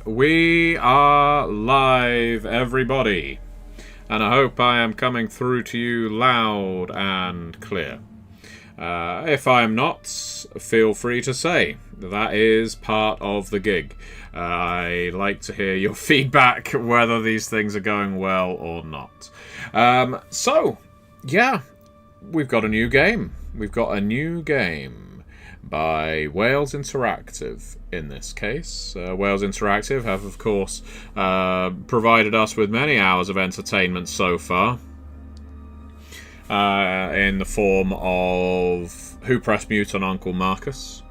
We are live, everybody. And I hope I am coming through to you loud and clear. If I am not, feel free to say. That is part of the gig. I like to hear your feedback, whether these things are going well or not. So, yeah, we've got a new game. We've got a new game by Wales Interactive, in this case. Wales Interactive have, of course, provided us with many hours of entertainment so far. In the form of Who Pressed Mute on Uncle Marcus.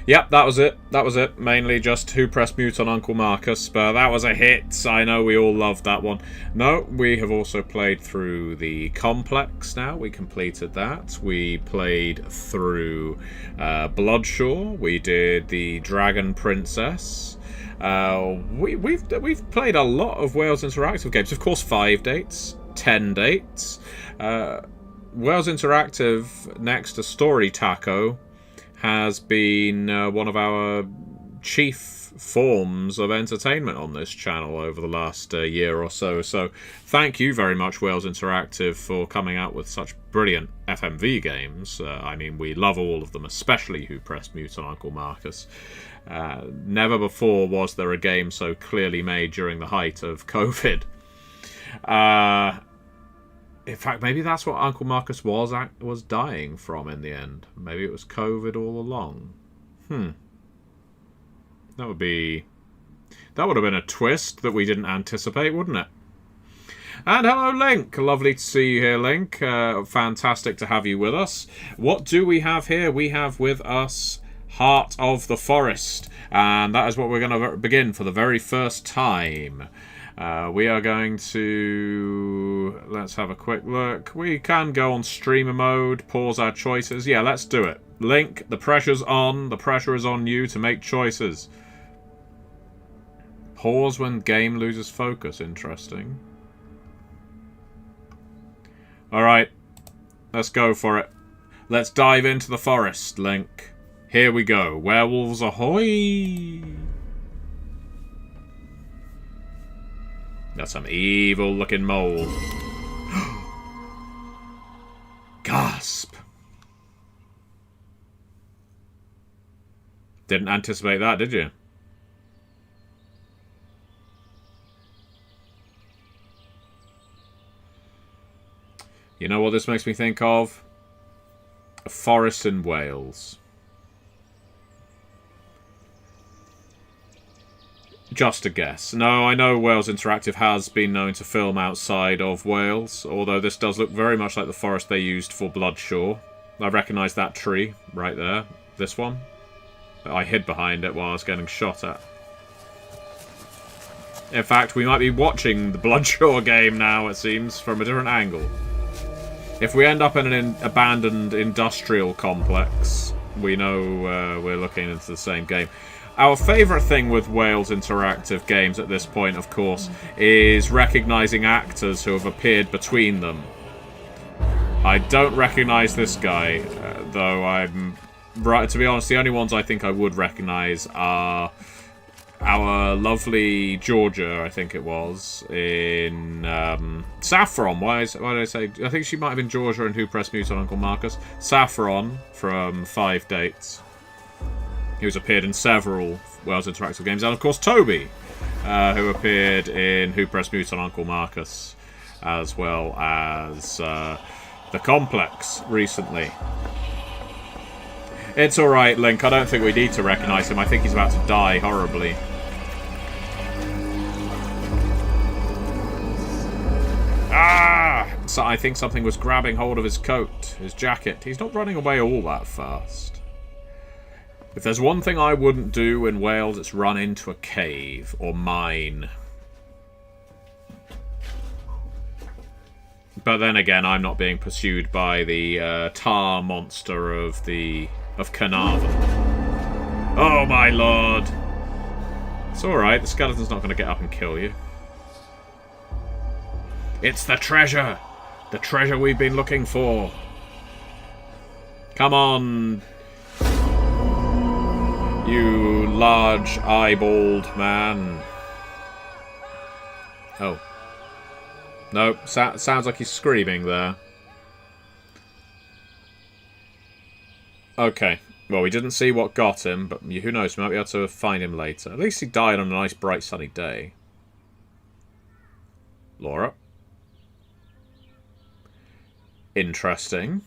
Yep, that was it. That was it. Mainly just Who Pressed Mute on Uncle Marcus. But that was a hit. I know we all loved that one. No, we have also played through the Complex now. We completed that. We played through Bloodshaw. We did the Dragon Princess. We've played a lot of Wales Interactive games. Of course, 5 dates. 10 dates. Wales Interactive, next to Story Taco, has been one of our chief forms of entertainment on this channel over the last year or so. So thank you very much, Wales Interactive, for coming out with such brilliant FMV games. I mean, we love all of them, especially Who Pressed Mute on Uncle Marcus. Never before was there a game so clearly made during the height of COVID. In fact, maybe that's what Uncle Marcus was dying from in the end. Maybe it was COVID all along. That would have been a twist that we didn't anticipate, wouldn't it? And hello, Link. Lovely to see you here, Link. Fantastic to have you with us. What do we have here? We have with us Heart of the Forest. And that is what we're going to begin for the very first time. We are going to... Let's have a quick look. We can go on streamer mode, pause our choices. Yeah, let's do it. Link, the pressure's on. The pressure is on you to make choices. Pause when game loses focus. Interesting. Alright. Let's go for it. Let's dive into the forest, Link. Here we go. Werewolves ahoy! That's some evil-looking mole. Gasp! Didn't anticipate that, did you? You know what this makes me think of? A forest in Wales. Just a guess. No, I know Wales Interactive has been known to film outside of Wales, although this does look very much like the forest they used for Bloodshaw. I recognise that tree right there. This one. I hid behind it while I was getting shot at. In fact, we might be watching the Bloodshaw game now, it seems, from a different angle. If we end up in an abandoned industrial complex, we know we're looking into the same game. Our favourite thing with Wales Interactive games at this point, of course, is recognising actors who have appeared between them. I don't recognise this guy, though I'm... Right, to be honest, the only ones I think I would recognise are our lovely Georgia, I think it was, in Saffron. Why did I say... I think she might have been Georgia in Who Pressed Mute on Uncle Marcus. Saffron from 5 Dates, who's appeared in several Wales Interactive games. And, of course, Toby, who appeared in Who Pressed Mute on Uncle Marcus, as well as The Complex recently. It's alright, Link. I don't think we need to recognise him. I think he's about to die horribly. Ah! So I think something was grabbing hold of his coat, his jacket. He's not running away all that fast. If there's one thing I wouldn't do in Wales, it's run into a cave or mine. But then again, I'm not being pursued by the tar monster of Carnarvon. Oh my lord! It's alright, the skeleton's not going to get up and kill you. It's the treasure! The treasure we've been looking for! Come on! You large eyeballed man. Oh. No, sounds like he's screaming there. Okay. Well, we didn't see what got him, but who knows, we might be able to find him later. At least he died on a nice, bright, sunny day. Laura? Interesting.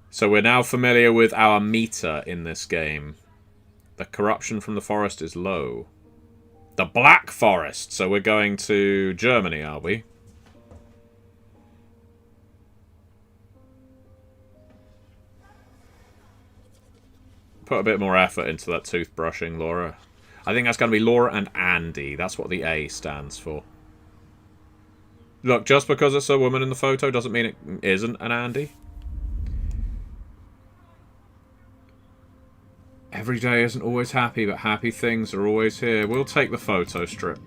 So we're now familiar with our meter in this game. The corruption from the forest is low. The Black Forest! So we're going to Germany, are we? Put a bit more effort into that toothbrushing, Laura. I think that's going to be Laura and Andy. That's what the A stands for. Look, just because it's a woman in the photo doesn't mean it isn't an Andy. Every day isn't always happy, but happy things are always here. We'll take the photo strip.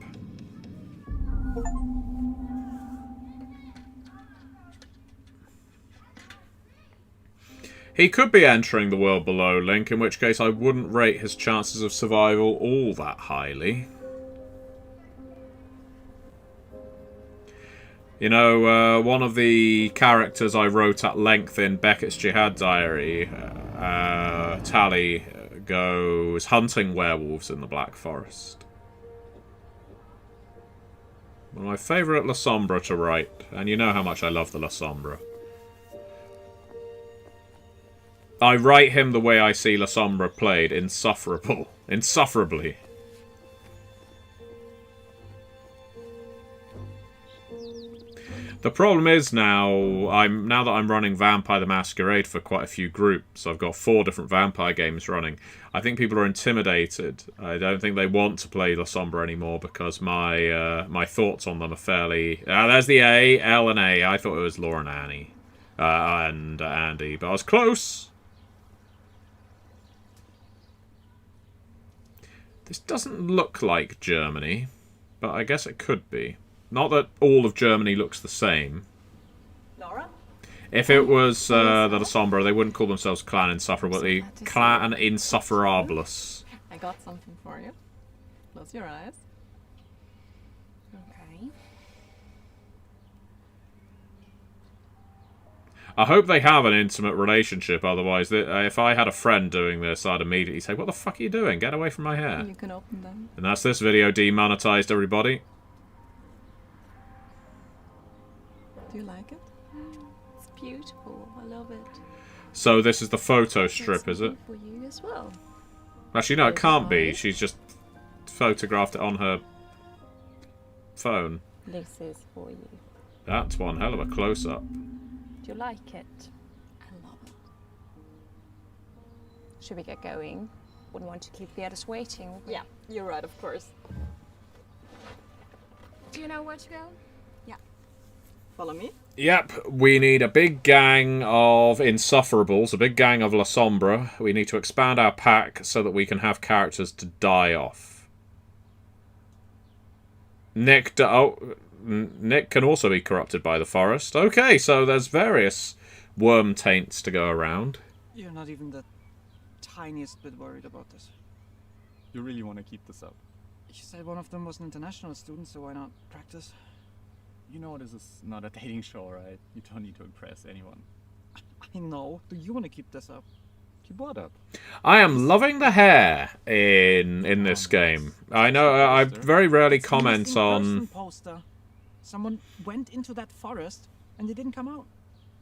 He could be entering the world below, Link, in which case I wouldn't rate his chances of survival all that highly. You know, one of the characters I wrote at length in Beckett's Jihad Diary, Tally, goes hunting werewolves in the Black Forest. One of my favourite La Sombra to write, and you know how much I love the La Sombra. I write him the way I see La Sombra played, insufferably. The problem is now that I'm running Vampire the Masquerade for quite a few groups. I've got 4 different vampire games running. I think people are intimidated. I don't think they want to play La Sombra anymore because my thoughts on them are fairly. There's the A, L, and A. I thought it was Laura and Annie, and Andy, but I was close. This doesn't look like Germany, but I guess it could be. Not that all of Germany looks the same. Laura? If it was the La Sombra, they wouldn't call themselves Clan Insufferable, the Clan Insufferabilis. I got something for you. Close your eyes. Okay. I hope they have an intimate relationship, otherwise, if I had a friend doing this, I'd immediately say, what the fuck are you doing? Get away from my hair. You can open them. And that's this video demonetized, everybody. Do you like it? It's beautiful. I love it. So this is the photo strip, is it? For you as well. Actually, no, it can't be. She's just photographed it on her phone. This is for you. That's one hell of a close-up. Do you like it? I love it. Should we get going? Wouldn't want to keep the others waiting. Yeah, you're right, of course. Do you know where to go? Yeah. Follow me? Yep, we need a big gang of Insufferables, a big gang of La Sombra. We need to expand our pack so that we can have characters to die off. Nick can also be corrupted by the forest. Okay, so there's various worm taints to go around. You're not even the tiniest bit worried about this. You really want to keep this up? You said one of them was an international student, so why not practice? You know this is not a dating show, right? You don't need to impress anyone. I know. Do you want to keep this up? Keep what up? I am loving the hair in this game. I know I very rarely comment on... Poster. Someone went into that forest and they didn't come out.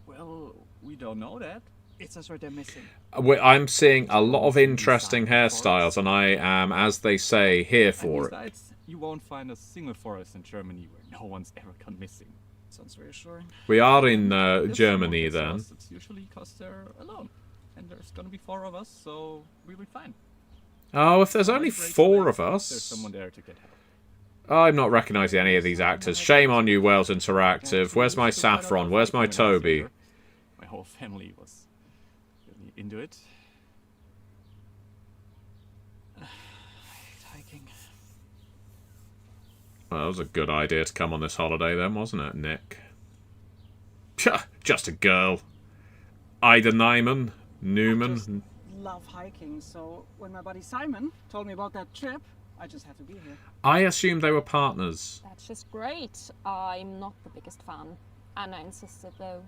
Well, we don't know that. It says right they're missing. I'm seeing a lot of interesting hairstyles, and I am, as they say, here for it. Besides, you won't find a single forest in Germany where no one's ever gone missing. Sounds reassuring. We are in Germany then. It's usually because they're alone. And there's gonna be 4 of us, so we'll be fine. Oh, if there's only 4 of There's us. someone there to get help. I'm not recognising any of these actors. Shame on you, Wales Interactive. Where's my Saffron? Where's my Toby? My whole family was really into it. Hiking. Well, that was a good idea to come on this holiday then, wasn't it, Nick? Just a girl. Ida Nyman. Newman. I just love hiking, so when my buddy Simon told me about that trip, I just had to be here. I assumed they were partners. That's just great. I'm not the biggest fan. Anna insisted though.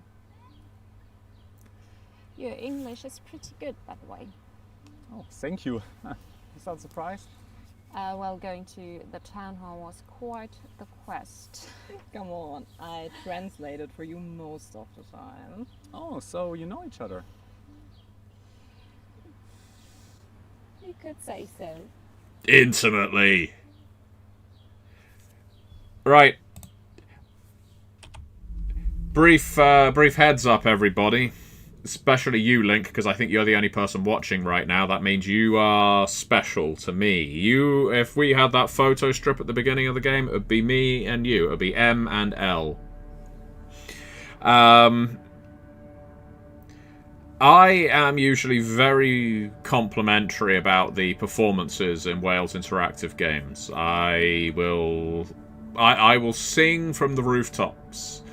Your English is pretty good, by the way. Oh, thank you. You sound surprised. Well, going to the town hall was quite the quest. Come on, I translated for you most of the time. Oh, so you know each other. You could say so. Intimately. Right. Brief heads up, everybody. Especially you, Link, because I think you're the only person watching right now. That means you are special to me. If we had that photo strip at the beginning of the game, it would be me and you. It would be M and L. I am usually very complimentary about the performances in Wales Interactive games. I will sing from the rooftops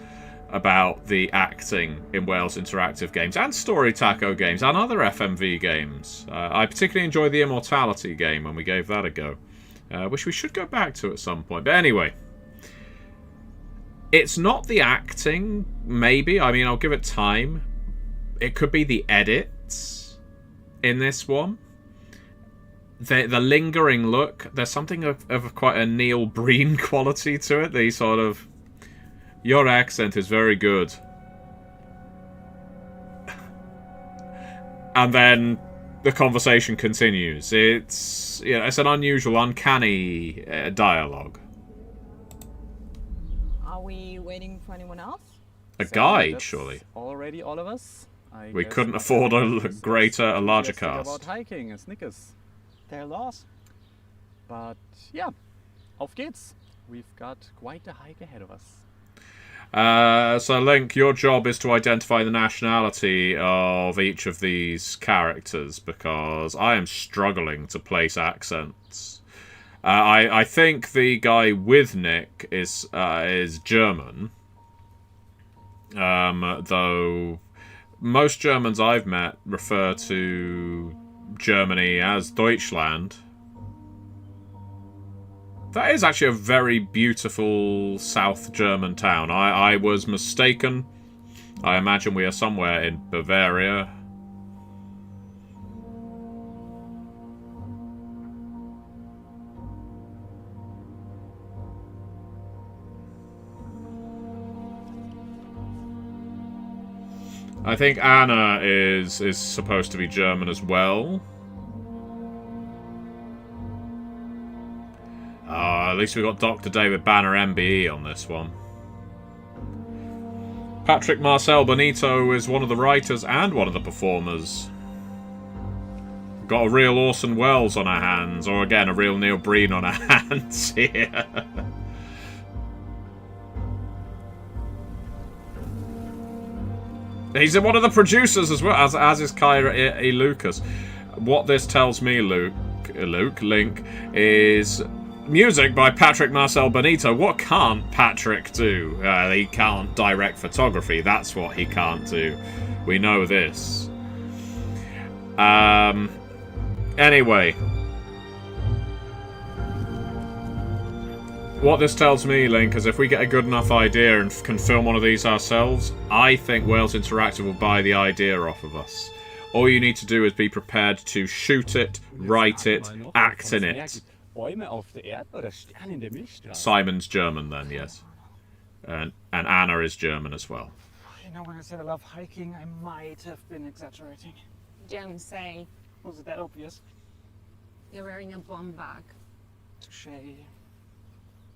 about the acting in Wales Interactive games and Story Taco games and other FMV games. I particularly enjoyed the Immortality game when we gave that a go, which we should go back to at some point. But anyway, it's not the acting, maybe. I mean, I'll give it time. It could be the edits in this one. The lingering look. There's something of quite a Neil Breen quality to it. The sort of... Your accent is very good. And then the conversation continues. It's an unusual, uncanny dialogue. Are we waiting for anyone else? A So guide, that's surely. Already all of us. We guess couldn't my afford friend a is larger enthusiastic cast. about hiking and Snickers. They're lost. But yeah, auf geht's. We've got quite a hike ahead of us. So Link, your job is to identify the nationality of each of these characters, because I am struggling to place accents. I think the guy with Nick is German, though most Germans I've met refer to Germany as Deutschland. That is actually a very beautiful South German town. I was mistaken. I imagine we are somewhere in Bavaria. I think Anna is supposed to be German as well. At least we got Dr. David Banner MBE on this one. Patrick Marcel Benito is one of the writers and one of the performers. Got a real Orson Welles on our hands, or again, a real Neil Breen on our hands here. He's one of the producers as well, as is Kyra E. Lucas. What this tells me, Link, is music by Patrick Marcel Benito. What can't Patrick do? He can't direct photography. That's what he can't do. We know this. Anyway. What this tells me, Link, is if we get a good enough idea and can film one of these ourselves, I think Wales Interactive will buy the idea off of us. All you need to do is be prepared to shoot it, write it, act in it. Simon's German then, yes. And Anna is German as well. You know, when I said I love hiking, I might have been exaggerating. Don't say. Was it that obvious? You're wearing a bomb bag. Touché.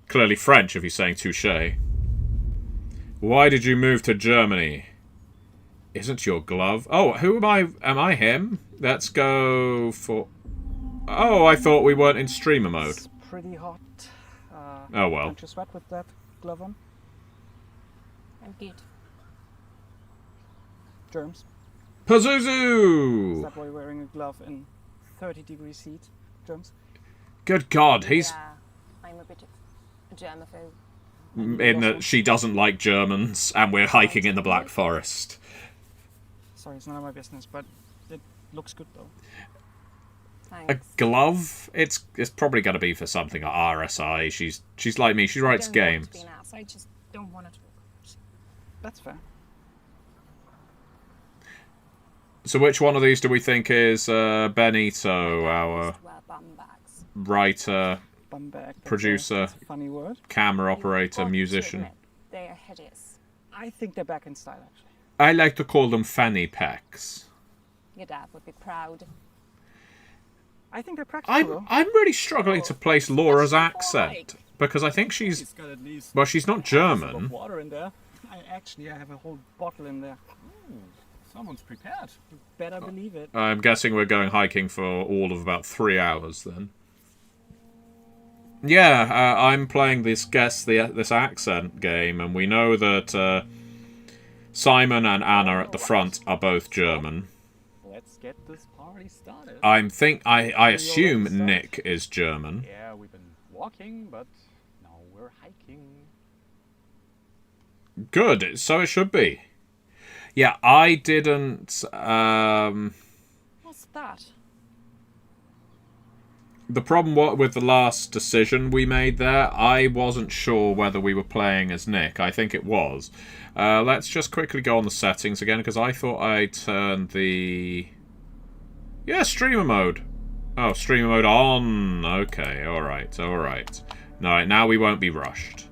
Clearly French if he's saying touché. Why did you move to Germany? Isn't your glove... Oh, who am I? Am I him? Let's go for... Oh, I thought we weren't in streamer mode. It's pretty hot. Oh well. Don't you sweat with that glove on? I'm good. Germs. Is Pazuzu! that why you're wearing a glove in 30-degree heat? Germs? Good God, he's... Yeah, I'm a bit of a germaphobe. In that she doesn't like Germans, and we're hiking in the Black Forest. Sorry, it's none of my business, but did Looks good though. A Thanks. glove? It's probably going to be for something at RSI. She's like me. She writes I don't games. Want to be an ass. I just don't want to talk. That's fair. So which one of these do we think is Benito, our Just wear bum bags. writer, Bum bag. Producer. That's a funny word. camera operator, Got to musician? admit, they are hideous. I think they're back in style actually. I like to call them fanny packs. Your dad would be proud. I think they're practical. I'm really struggling to place Laura's accent because I think she's He's got at least she's not a sip of German. water in there. I have a whole bottle in there. Someone's prepared. You better believe it. I'm guessing we're going hiking for all of about 3 hours then. Yeah, I'm playing this this accent game, and we know that Simon and Anna at the front are both German. Let's get this party started. I assume Nick is German. Yeah, we've been walking, but now we're hiking. Good, so it should be. Yeah, I didn't. What's that? The problem with the last decision we made there, I wasn't sure whether we were playing as Nick. I think it was. Let's just quickly go on the settings again, because I thought I turned the... Yeah, streamer mode. Oh, streamer mode on. Okay, alright. No, now we won't be rushed.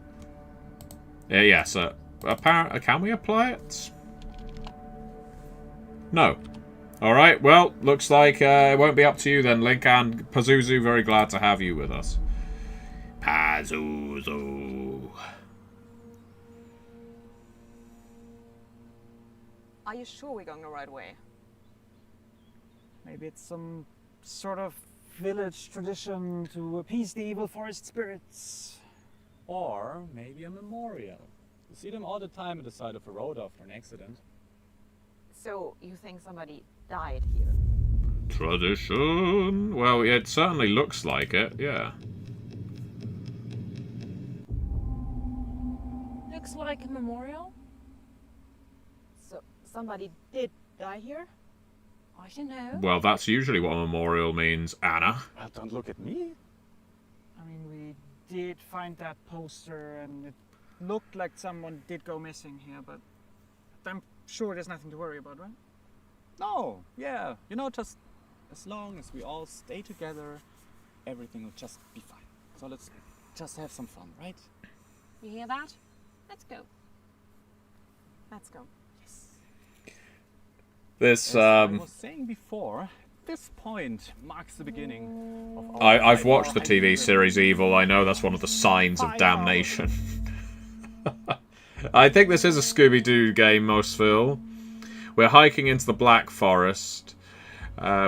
Yeah, so... can we apply it? No. Alright, well, looks like it won't be up to you then, Link, and Pazuzu, very glad to have you with us. Pazuzu. Are you sure we're going the right way? Maybe it's some sort of village tradition to appease the evil forest spirits. Or maybe a memorial. You see them all the time at the side of a road after an accident. So, you think somebody died here? Tradition. Well, it certainly looks like it, yeah. Looks like a memorial. So, somebody did die here? I don't know. Well, that's usually what a memorial means, Anna. Well, don't look at me. I mean, we did find that poster and it looked like someone did go missing here, but I'm sure there's nothing to worry about, right? No, yeah. You know, just as long as we all stay together, everything will just be fine. So let's just have some fun, right? You hear that? Let's go. Let's go. This, As I was saying before, this point marks the beginning of our I've 5 watched the hour TV hiking series Evil. I know that's one of the signs of damnation. I think this is a Scooby-Doo game, Mostville. We're hiking into the Black Forest.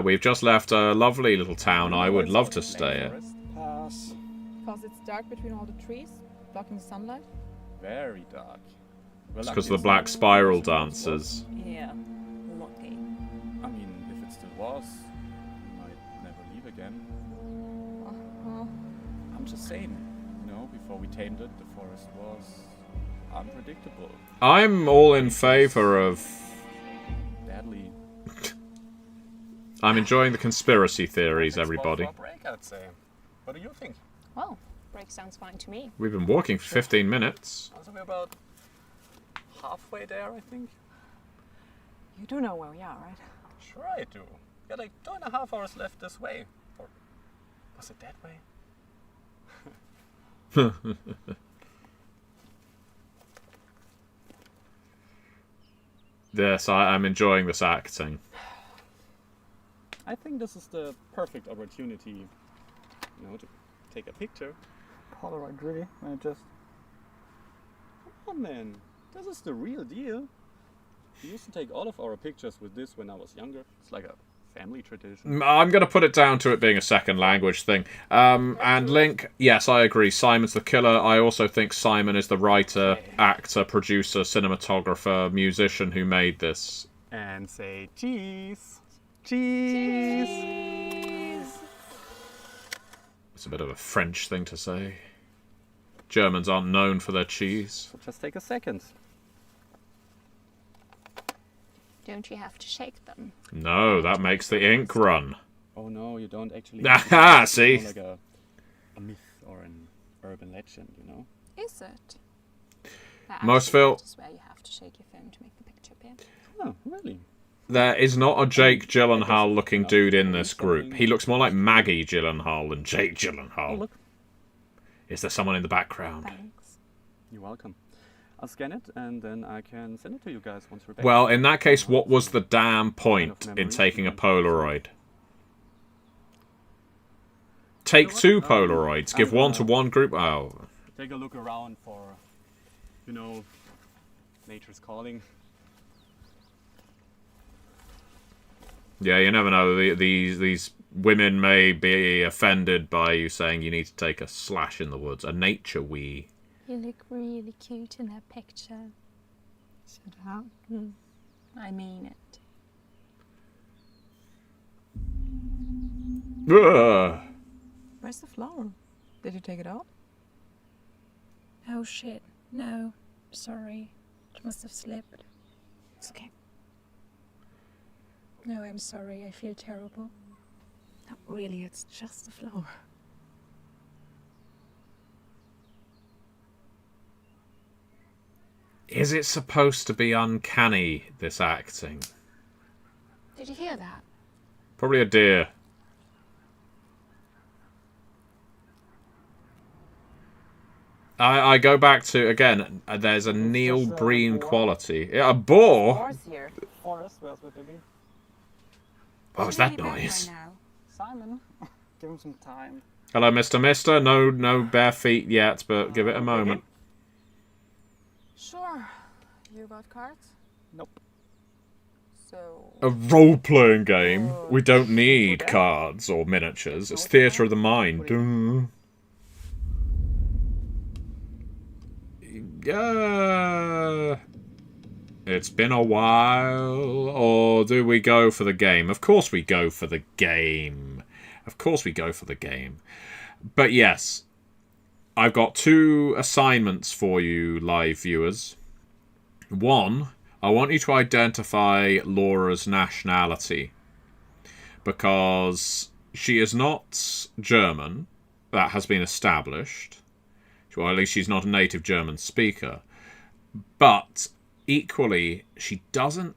We've just left a lovely little town. I would love to stay at. Pass. Because it's dark between all the trees, blocking the sunlight. Very dark. It's because of the black spiral dancers. Yeah, lucky. I mean, if it still was, we might never leave again. I'm just saying, you know, before we tamed it, the forest was unpredictable. I'm all in favor of... Deadly. I'm enjoying the conspiracy theories, everybody. For a break, I'd say. What do you think? Well, break sounds fine to me. We've been walking for 15 minutes. Also, we're about halfway there, I think. You do know where we are, right? Sure I do. Got like 2.5 hours left this way. Or was it that way? Yes, I'm enjoying this acting. I think this is the perfect opportunity, you know, to take a picture. Polaroid, really? I just... Come on, man. This is the real deal. We used to take all of our pictures with this when I was younger. It's like a family tradition. I'm going to put it down to it being a second language thing. And Link, yes, I agree. Simon's the killer. I also think Simon is the writer, actor, producer, cinematographer, musician who made this. And say cheese. Cheese. It's a bit of a French thing to say. Germans aren't known for their cheese. So just take a second. Don't you have to shake them? No, that makes the ink run. Oh no, you don't actually. Aha, It's see? more like a myth or an urban legend, you know? Is it? Most Actually, Phil- that is where you have to shake your phone to make the picture appear. Oh, really? There is not a Jake Gyllenhaal looking dude in this group. He looks more like Maggie Gyllenhaal than Jake Oh, Gyllenhaal. look. Is there someone in the background? Thanks. You're welcome. I'll scan it and then I can send it to you guys once we're back. Well, in that case, what was the damn point Kind of in memories taking a you want to Polaroid? Take two what? Polaroids. Give I'm one to gonna- one group. Oh. Take a look around for, you know, nature's calling. Yeah, you never know. These women may be offended by you saying you need to take a slash in the woods. A nature wee. You look really cute in that picture. Shut up. I mean it. Ugh. Where's the flower? Did you take it off? Oh shit. No. Sorry. It must have slipped. It's okay. No, I'm sorry. I feel terrible. Not really, it's just the flower. Is it supposed to be uncanny, this acting? Did you hear that? Probably a deer. I go back to, again, there's a Neil just a Breen boar. quality. Yeah, a boar? Horse here. Forest, where else would they be? What was that noise? Simon, give him some time. Hello, Mr. Mister. No bare feet yet, but give it a moment. Sure. You got cards? Nope. So. A role-playing game. We don't need cards or miniatures. It's theatre of the mind. Duh. Yeah. It's been a while. Or do we go for the game? Of course we go for the game. Of course we go for the game. But yes, I've got two assignments for you, live viewers. One, I want you to identify Laura's nationality. Because she is not German. That has been established. Well, at least she's not a native German speaker. But equally, she doesn't...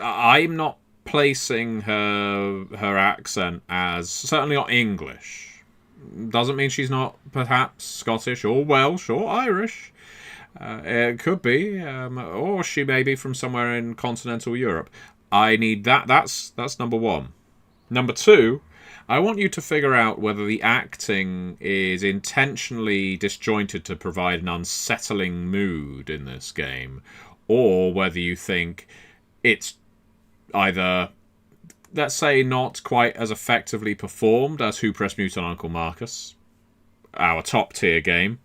I'm not placing her accent as... Certainly not English. Doesn't mean she's not perhaps Scottish or Welsh or Irish. It could be. Or she may be from somewhere in continental Europe. I need that. That's number one. Number two, I want you to figure out whether the acting is intentionally disjointed to provide an unsettling mood in this game, or whether you think it's either, let's say, not quite as effectively performed as Who Pressed Mute on Uncle Marcus, our top tier game.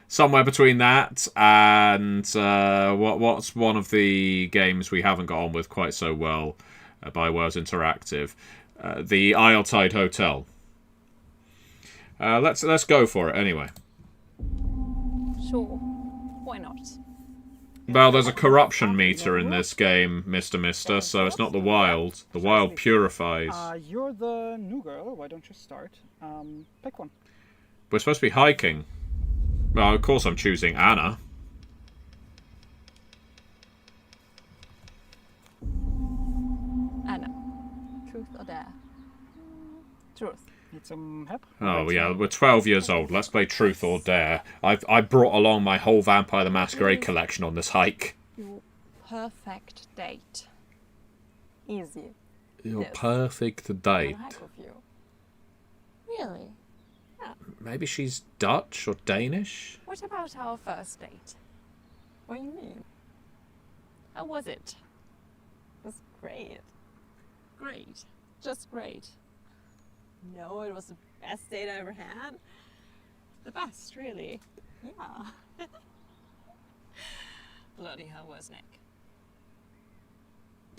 Somewhere between that and what's one of the games we haven't got on with quite so well by Wales Interactive, the Isletide Hotel. Let's go for it anyway. Sure. Why not? Well, there's a corruption meter in this game, Mr. Mister, so it's not the wild. The wild purifies. You're the new girl. Why don't you start? Pick one. We're supposed to be hiking. Well, of course I'm choosing Anna. Anna. Truth or dare? Truth. Need some help? Oh, yeah, we're 12 years old. Let's play Truth or Dare. I brought along my whole Vampire the Masquerade collection on this hike. Your perfect date. Easy. Your Yes. perfect I'll date. hike with you. Really? Maybe she's Dutch or Danish? What about our first date? What do you mean? How was it? It was great. Great. Just great. No, it was the best date I ever had. The best, really. Yeah. Bloody hell, where's Nick?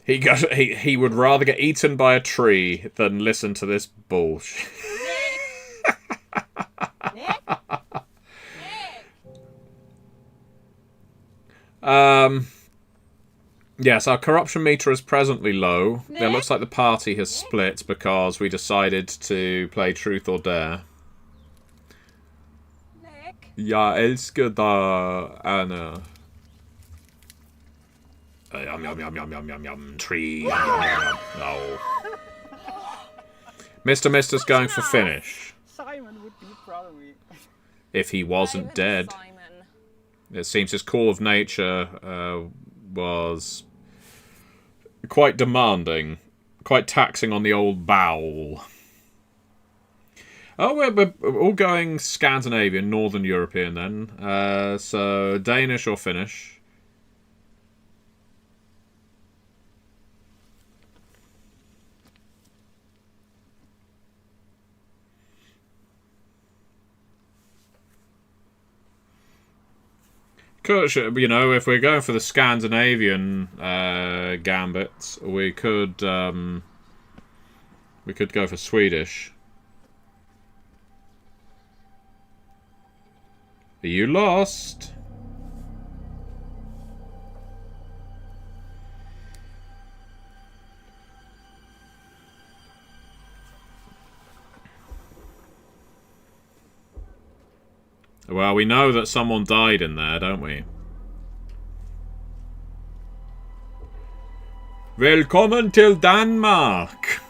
He would rather get eaten by a tree than listen to this bullshit. Nick? Yes, our corruption meter is presently low. It looks like the party has split because we decided to play Truth or Dare. Nick? Jag älskar dig, Anna. Yum, yum, yum, yum, yum, yum, yum. Tree. Yum, yum, yum, yum. No. Mr. Mister's going for finish. Simon would be proud of me. If he wasn't dead. Simon. It seems his call of nature was quite demanding. Quite taxing on the old bowel. Oh, we're all going Scandinavian, Northern European then. So, Danish or Finnish? You know, if we're going for the Scandinavian gambit, we could go for Swedish. Are you lost? Well, we know that someone died in there, don't we? Velkommen til Danmark!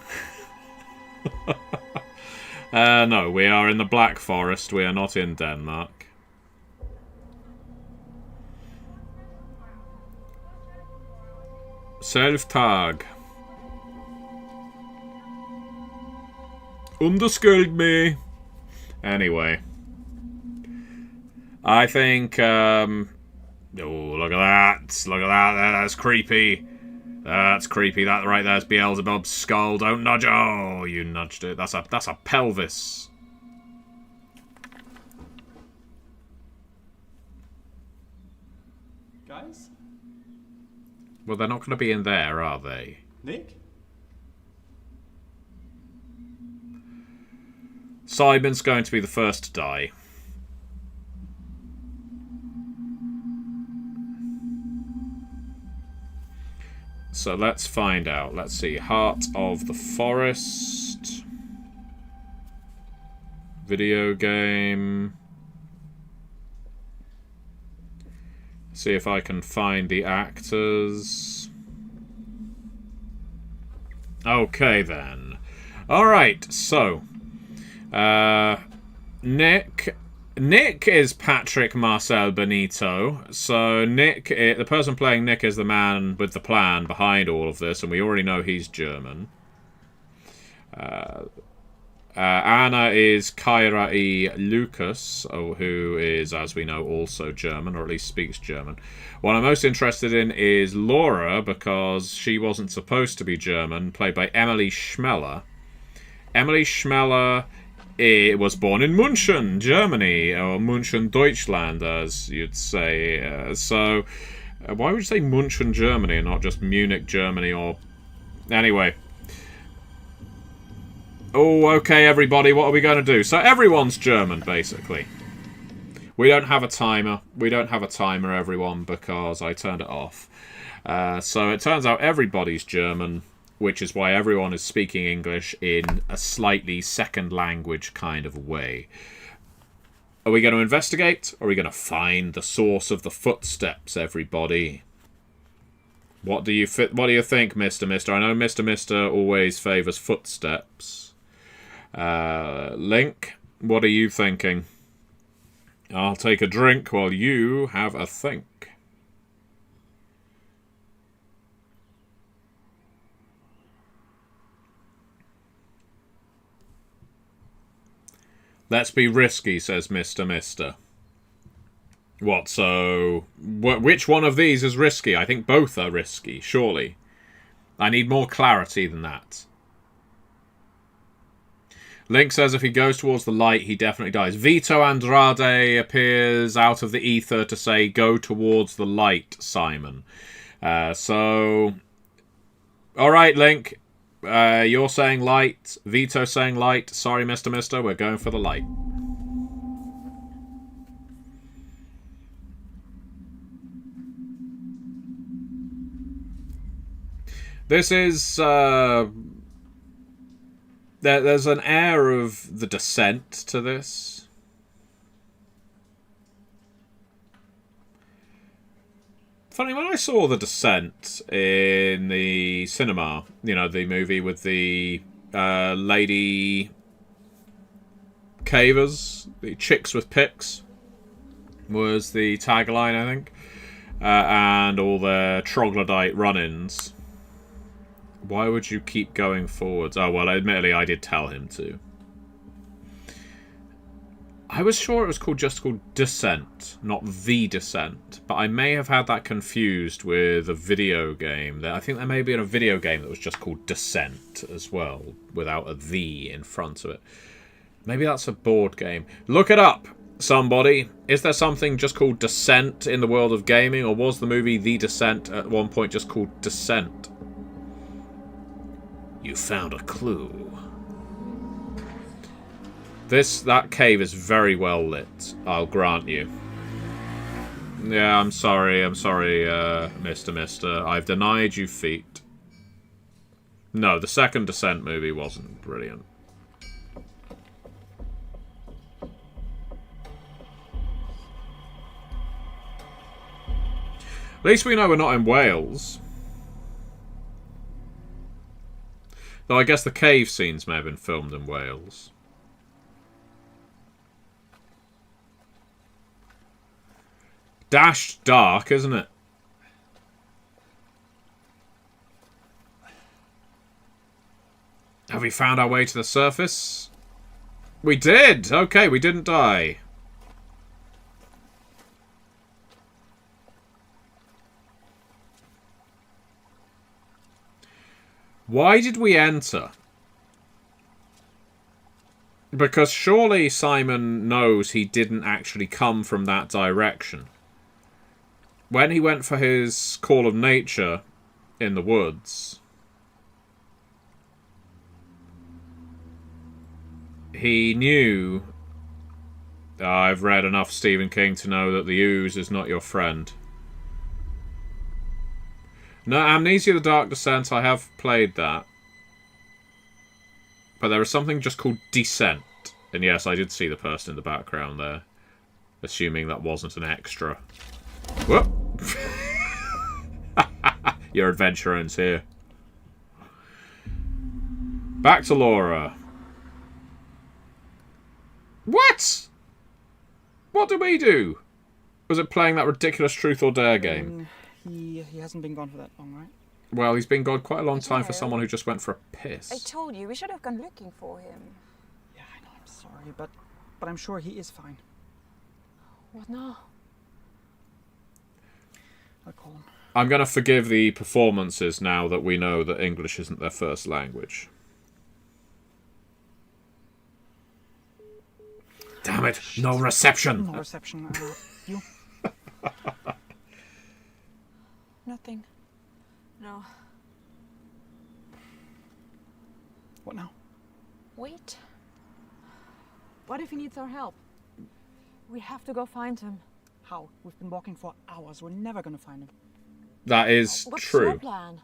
No, we are in the Black Forest. We are not in Denmark. Self-tag. Underskuld me. Anyway. I think, oh, look at that. Look at that. That's creepy. That's creepy. That right there's Beelzebub's skull. Don't nudge. Oh, you nudged it. That's a pelvis. Guys? Well, they're not going to be in there, are they? Nick? Simon's going to be the first to die. So let's find out. Let's see. Heart of the Forest. Video game. See if I can find the actors. Okay then. Alright, so. Nick is Patrick Marcel Benito. So Nick, the person playing Nick is the man with the plan behind all of this, and we already know he's German. Anna is Kyra E. Lucas, who is, as we know, also German, or at least speaks German. What I'm most interested in is Laura, because she wasn't supposed to be German, played by Emily Schmeller. Emily Schmeller was born in München, Germany, or München, Deutschland, as you'd say. Why would you say München, Germany, and not just Munich, Germany, or... Anyway. Oh, okay, everybody, what are we going to do? So everyone's German, basically. We don't have a timer. We don't have a timer, everyone, because I turned it off. So it turns out everybody's German, which is why everyone is speaking English in a slightly second language kind of way. Are we going to investigate? Or are we going to find the source of the footsteps, everybody? What do you think, Mr. Mister? I know Mr. Mister always favours footsteps. Link, what are you thinking? I'll take a drink while you have a think. Let's be risky, says Mr. Mister. What, so... which one of these is risky? I think both are risky, surely. I need more clarity than that. Link says if he goes towards the light, he definitely dies. Vito Andrade appears out of the ether to say, go towards the light, Simon. So... Alright, Link. You're saying light. Vito saying light. Sorry, Mr. Mister. We're going for the light. This is there's an air of The Descent to this. Funny, when I saw The Descent in the cinema, you know, the movie with the lady cavers, the chicks with picks, was the tagline, I think, and all their troglodyte run-ins. Why would you keep going forwards? Oh, well, admittedly, I did tell him to. I was sure it was just called Descent, not The Descent, but I may have had that confused with a video game. I think there may be a video game that was just called Descent as well, without a "the" in front of it. Maybe that's a board game. Look it up, somebody. Is there something just called Descent in the world of gaming, or was the movie The Descent at one point just called Descent? You found a clue. That cave is very well lit, I'll grant you. Yeah, I'm sorry, Mr. I've denied you feet. No, the second Descent movie wasn't brilliant. At least we know we're not in Wales. Though I guess the cave scenes may have been filmed in Wales. Dashed dark, isn't it? Have we found our way to the surface? We did! Okay, we didn't die. Why did we enter? Because surely Simon knows he didn't actually come from that direction. When he went for his call of nature in the woods, he knew... I've read enough Stephen King to know that the ooze is not your friend. No, Amnesia the Dark Descent, I have played that. But there is something just called Descent. And yes, I did see the person in the background there. Assuming that wasn't an extra. Whoop! Your adventure ends here. Back to Laura. What? What did we do? Was it playing that ridiculous Truth or Dare game? He hasn't been gone for that long, right? Well, he's been gone quite a long time for someone who just went for a piss. I told you, we should have gone looking for him. Yeah, I know, I'm sorry, but I'm sure he is fine. What now? I'll call him. I'm going to forgive the performances now that we know that English isn't their first language. Damn it, no reception! No reception. You? Nothing. No. What now? Wait. What if he needs our help? We have to go find him. How? We've been walking for hours. We're never gonna find him. That is What's true. your plan?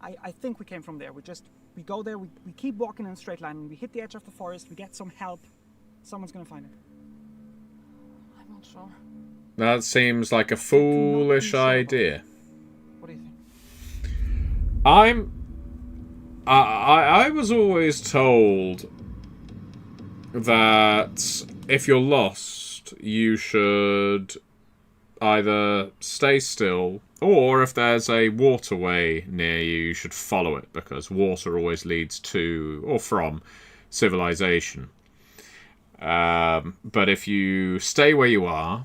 I think we came from there. We go there, we keep walking in a straight line, and we hit the edge of the forest, we get some help. Someone's gonna find it. I'm not sure. That seems like a foolish idea. What do you think? I was always told that if you're lost, you should either stay still, or if there's a waterway near you, you should follow it, because water always leads to, or from, civilization. But if you stay where you are,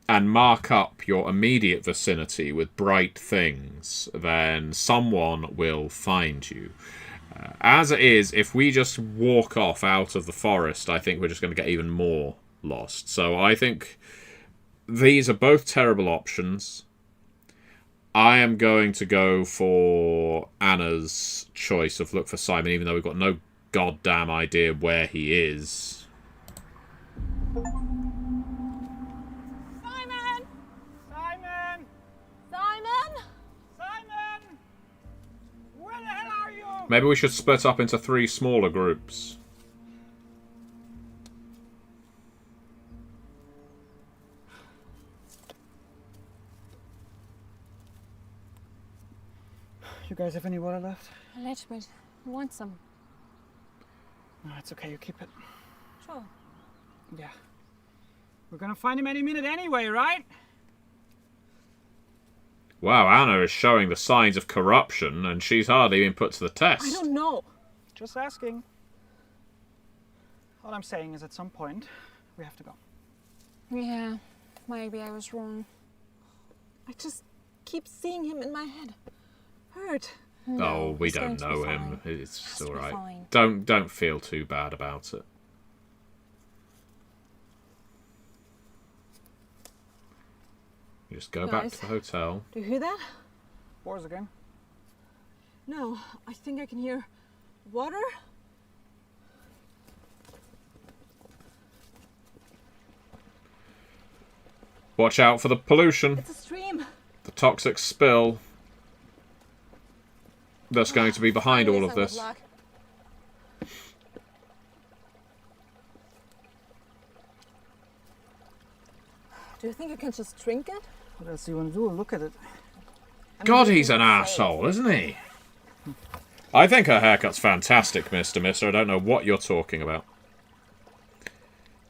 and mark up your immediate vicinity with bright things, then someone will find you. As it is, if we just walk off out of the forest, I think we're just going to get even more lost. So I think these are both terrible options. I am going to go for Anna's choice of look for Simon, even though we've got no goddamn idea where he is. Simon! Simon! Simon! Simon! Maybe we should split up into 3 smaller groups. You guys have any water left? A little bit. You want some? No, it's okay. You keep it. Sure. Yeah. We're gonna find him any minute anyway, right? Wow, Anna is showing the signs of corruption, and she's hardly been put to the test. I don't know. Just asking. All I'm saying is at some point, we have to go. Yeah, maybe I was wrong. I just keep seeing him in my head. Hurt. Oh, we it's going don't to be know him. fine. It's Has to all be right. fine. Don't feel too bad about it. You just go back Guys. to the hotel. Do you hear that? Wars again? No, I think I can hear water. Watch out for the pollution, It's a stream. the toxic spill that's going to be behind all of Finally this. some good luck. Do you think you can just drink it? What else do you want to do? Look at it. God, he's an asshole, isn't he? I think her haircut's fantastic, Mr. Mister. I don't know what you're talking about.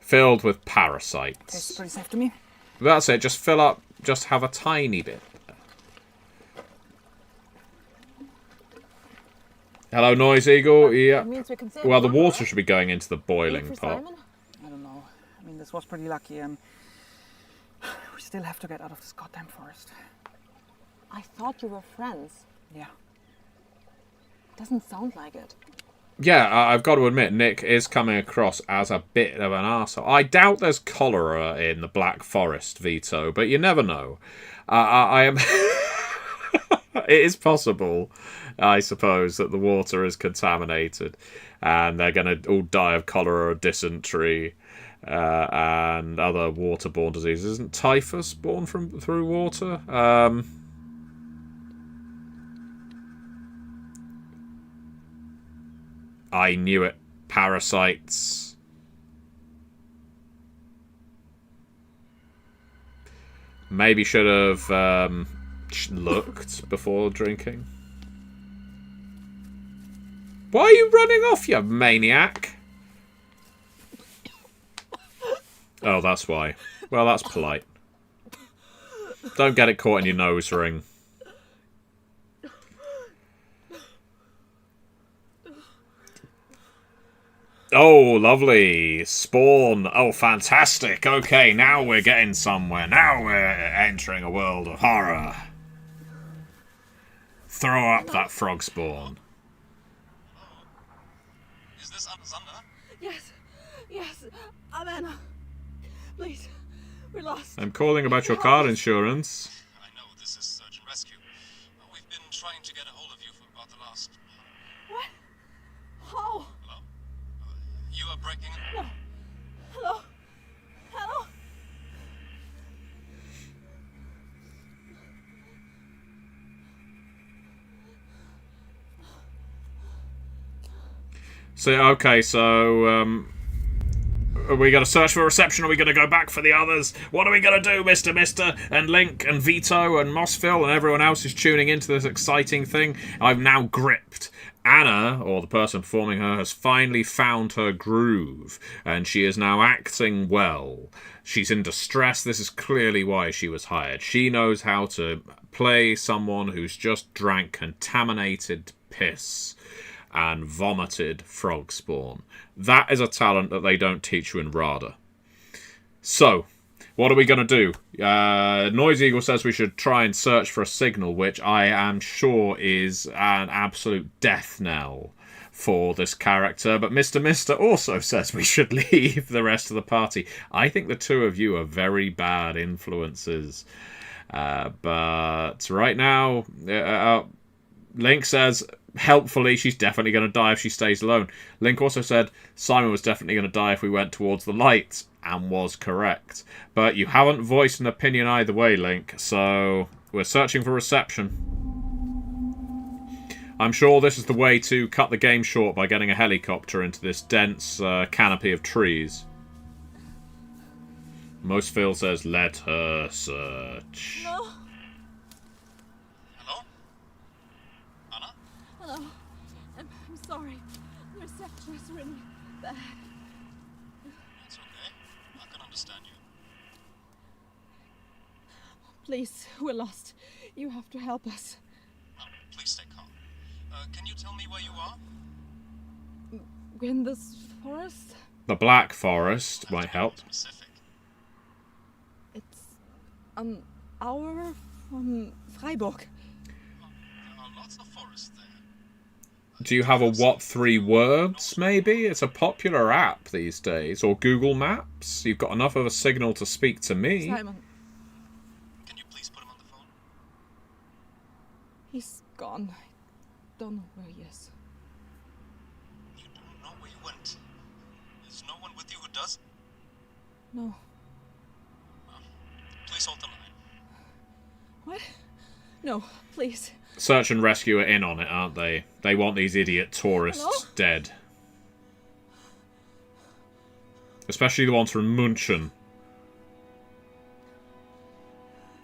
Filled with Tastes parasites. pretty safe to me. That's it. Just fill up. Just have a tiny bit. Hello, Noise Eagle. Yeah. That means we can save Well, the water right? should be going into the Wait boiling for pot. Simon? I don't know. I mean, this was pretty lucky, and we still have to get out of this goddamn forest. I thought you were friends. Yeah. Doesn't sound like it. Yeah, I've got to admit, Nick is coming across as a bit of an arsehole. I doubt there's cholera in the Black Forest, Vito, but you never know. I am... It is possible, I suppose, that the water is contaminated and they're going to all die of cholera or dysentery and other waterborne diseases. Isn't typhus born through water? I knew it. Parasites. Maybe should have looked before drinking. Why are you running off, you maniac? Oh, that's why. Well, that's polite. Don't get it caught in your nose ring. Oh, lovely. Spawn. Oh, fantastic. Okay, now we're getting somewhere. Now we're entering a world of horror. Throw up that frog spawn. Is this Alexander? Yes, yes, Anna. Please, we're lost. I'm calling about your car insurance. I know this is search and rescue. We've been trying to get a hold of you for about the last... What? How? Hello? You are breaking in. Hello? Hello? So, okay, so, are we going to search for reception? Are we going to go back for the others? What are we going to do, Mr. Mister? And Link and Vito and Mossville and everyone else who's tuning into this exciting thing? I've now gripped. Anna, or the person performing her, has finally found her groove, and she is now acting well. She's in distress. This is clearly why she was hired. She knows how to play someone who's just drank contaminated piss and vomited frog spawn. That is a talent that they don't teach you in RADA. So, what are we going to do? Noise Eagle says we should try and search for a signal, which I am sure is an absolute death knell for this character. But Mr. Mister also says we should leave the rest of the party. I think the two of you are very bad influences. But right now, Link says... helpfully, she's definitely going to die if she stays alone. Link also said Simon was definitely going to die if we went towards the light, and was correct. But you haven't voiced an opinion either way, Link, so we're searching for reception. I'm sure this is the way to cut the game short by getting a helicopter into this dense canopy of trees. Most Phil says, let her search. No. Hello? Anna? Hello. I'm sorry. The reception is really bad. It's okay. I can understand you. Please, we're lost. You have to help us. Now, please stay calm. Can you tell me where you are? We're in this forest. The Black Forest might help. Specific. It's an hour from Freiburg. There are lots of forests there. Do you have a what 3 words, maybe? It's a popular app these days. Or Google Maps. You've got enough of a signal to speak to me. Simon, Can you please put him on the phone? he's gone. I don't know where he is. You don't know where you went. There's no one with you who does? No. Please hold the line. What? No, please. Search and Rescue are in on it, aren't they? They want these idiot tourists Hello? dead. Especially the ones from Munchen.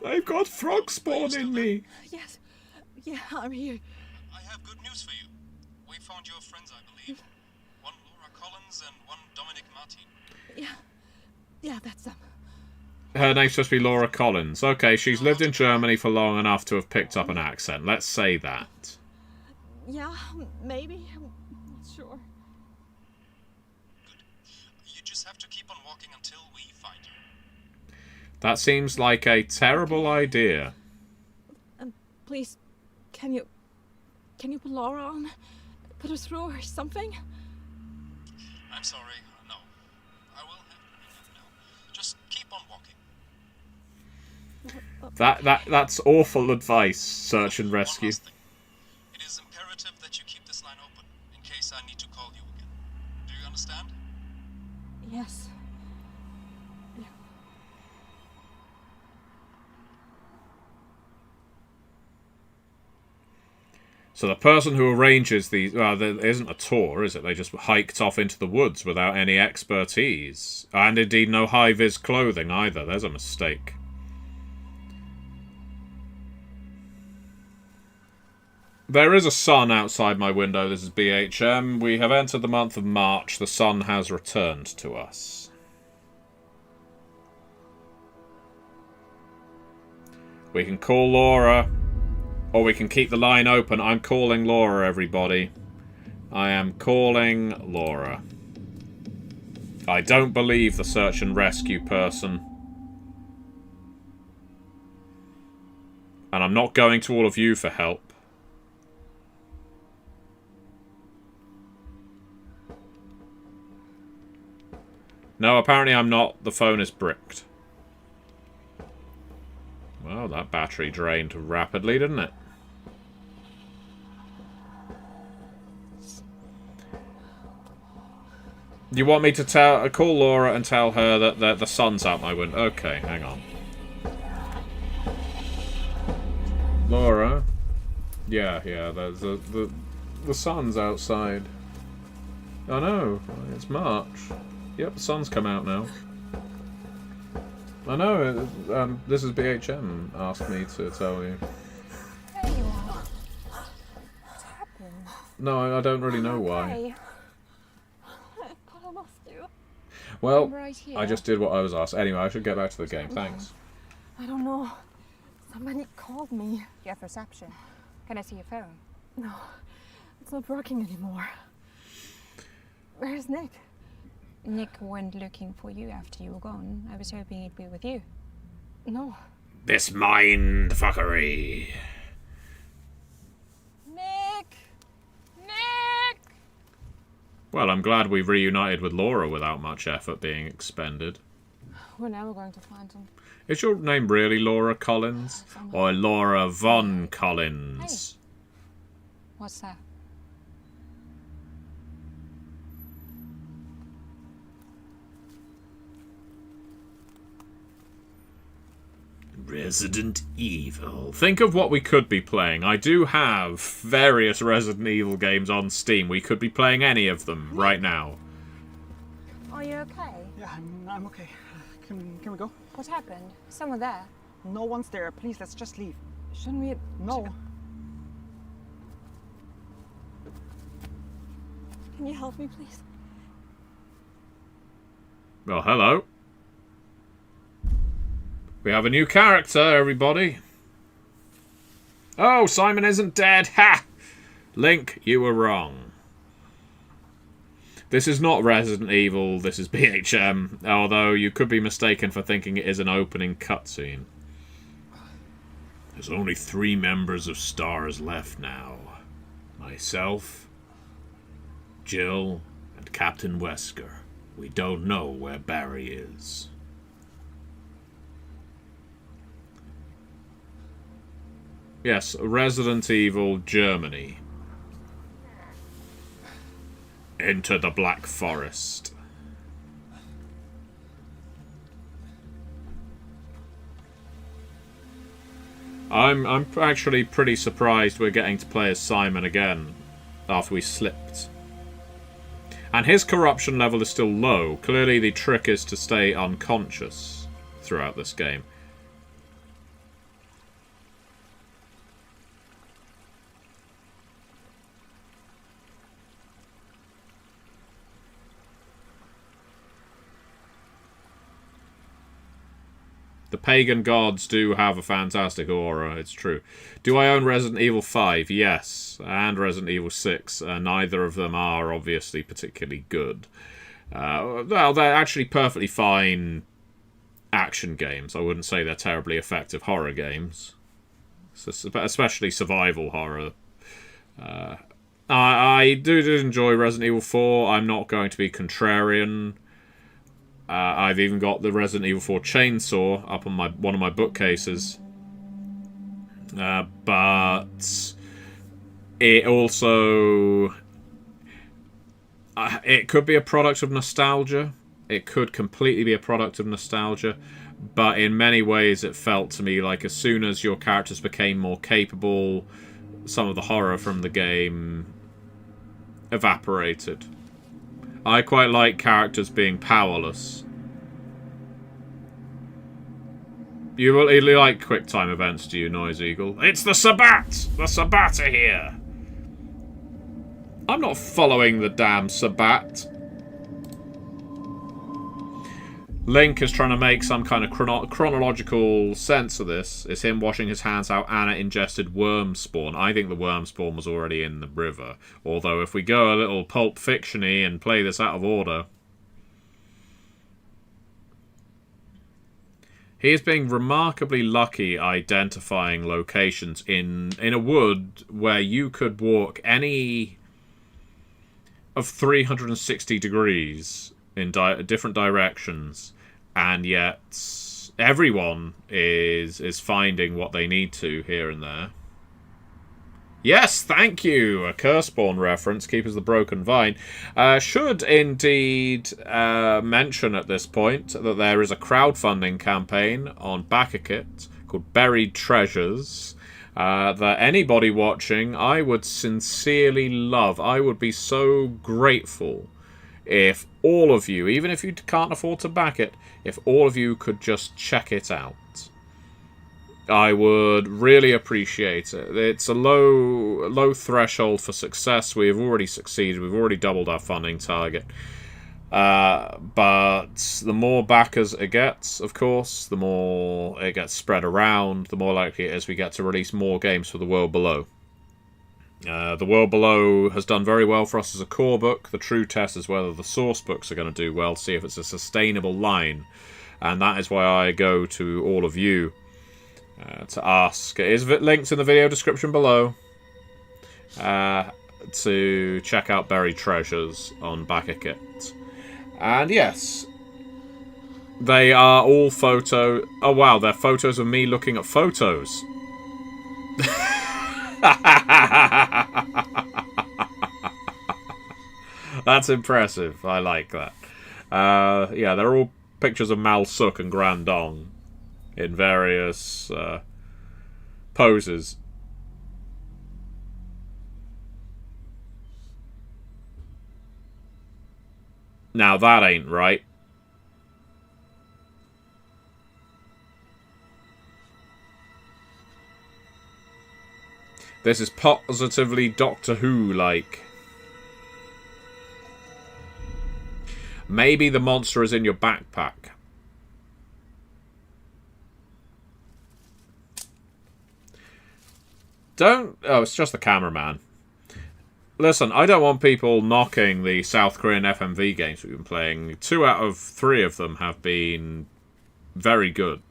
I've got frog spawn in me. Yes. Yeah, I'm here. I have good news for you. We found your friends, I believe. One Laura Collins and one Dominic Martin. Yeah, that's them. Her name's supposed to be Laura Collins. Okay, she's lived in Germany for long enough to have picked up an accent. Let's say that. Yeah, maybe. I'm not sure. You just have to keep on walking until we find you. That seems like a terrible idea. Please, can you put Laura on? Put her through or something? I'm sorry. No. I will have no. Just keep on walking. That's awful advice, Search and Rescue. One last thing. It is imperative that you keep this line open in case I need to call you again. Do you understand? Yes. So the person who arranges these... Well, there isn't a tour, is it? They just hiked off into the woods without any expertise. And indeed no high-vis clothing either. There's a mistake. There is a sun outside my window. This is BHM. We have entered the month of March. The sun has returned to us. We can call Laura... Or we can keep the line open. I'm calling Laura, everybody. I am calling Laura. I don't believe the search and rescue person. And I'm not going to all of you for help. No, apparently I'm not. The phone is bricked. Well, that battery drained rapidly, didn't it? You want me to call Laura and tell her that the sun's out my window? Okay, hang on. Laura? Yeah, there's the sun's outside. I know, it's March. Yep, the sun's come out now. I know, this is BHM asked me to tell you. There you are. What's happened? No, I don't really know why. Okay. But I lost you. Well, I'm right here. I just did what I was asked. Anyway, I should get back to the game. Thanks. I don't know. Somebody called me. You have reception. Can I see your phone? No, it's not working anymore. Where's Nick? Nick went looking for you after you were gone. I was hoping he'd be with you. No. This mind fuckery. Nick! Nick! Well, I'm glad we've reunited with Laura without much effort being expended. We're never going to find him. Is your name really Laura Collins? Or Laura Von Collins? What's that? Resident Evil. Think of what we could be playing. I do have various Resident Evil games on Steam. We could be playing any of them right now. Are you okay? Yeah, I'm okay. Can we go? What happened? Someone there? No one's there. Please, let's just leave. Shouldn't we? No. Can you help me, please? Well, hello. We have a new character, everybody. Oh, Simon isn't dead. Ha! Link, you were wrong. This is not Resident Evil, this is BHM, although you could be mistaken for thinking it is an opening cutscene. There's only 3 members of STARS left now. Myself, Jill, and Captain Wesker. We don't know where Barry is. Yes, Resident Evil Germany. Enter the Black Forest. I'm actually pretty surprised we're getting to play as Simon again after we slipped. And his corruption level is still low. Clearly the trick is to stay unconscious throughout this game. The pagan gods do have a fantastic aura, it's true. Do I own Resident Evil 5? Yes. And Resident Evil 6. Neither of them are obviously particularly good. Well, they're actually perfectly fine action games. I wouldn't say they're terribly effective horror games. Especially survival horror. I do enjoy Resident Evil 4. I'm not going to be contrarian. I've even got the Resident Evil 4 chainsaw up on one of my bookcases. But it also... it could be a product of nostalgia. It could completely be a product of nostalgia. But in many ways it felt to me like as soon as your characters became more capable, some of the horror from the game evaporated. I quite like characters being powerless. You really like quick time events, do you, Noise Eagle? It's the Sabbat! The Sabbat are here! I'm not following the damn Sabbat. Link is trying to make some kind of chronological sense of this. It's him washing his hands how Anna ingested worm spawn. I think the worm spawn was already in the river. Although if we go a little Pulp Fiction-y and play this out of order... He is being remarkably lucky identifying locations in a wood where you could walk any of 360 degrees in different directions. And yet, everyone is finding what they need to here and there. Yes, thank you! A Curseborn reference, Keepers of the Broken Vine. Should indeed mention at this point that there is a crowdfunding campaign on Backakit called Buried Treasures. That anybody watching, I would sincerely love. I would be so grateful if all of you, even if you can't afford to back it, if all of you could just check it out. I would really appreciate it. It's a low threshold for success. We have already succeeded. We've already doubled our funding target. But the more backers it gets, of course, the more it gets spread around, the more likely it is we get to release more games for The World Below. The World Below has done very well for us as a core book. The true test is whether the source books are going to do well, see if it's a sustainable line. And that is why I go to all of you to ask. It is linked in the video description below to check out Buried Treasures on Backakit. And yes, they are all photo... Oh wow, they're photos of me looking at photos. That's impressive. I like that. Yeah, they're all pictures of Mal Suk and Grand Dong. in various poses. Now that ain't right. This is positively Doctor Who-like. Maybe the monster is in your backpack. Don't... Oh, it's just the cameraman. Listen, I don't want people knocking the South Korean FMV games we've been playing. 2 out of 3 of them have been very good.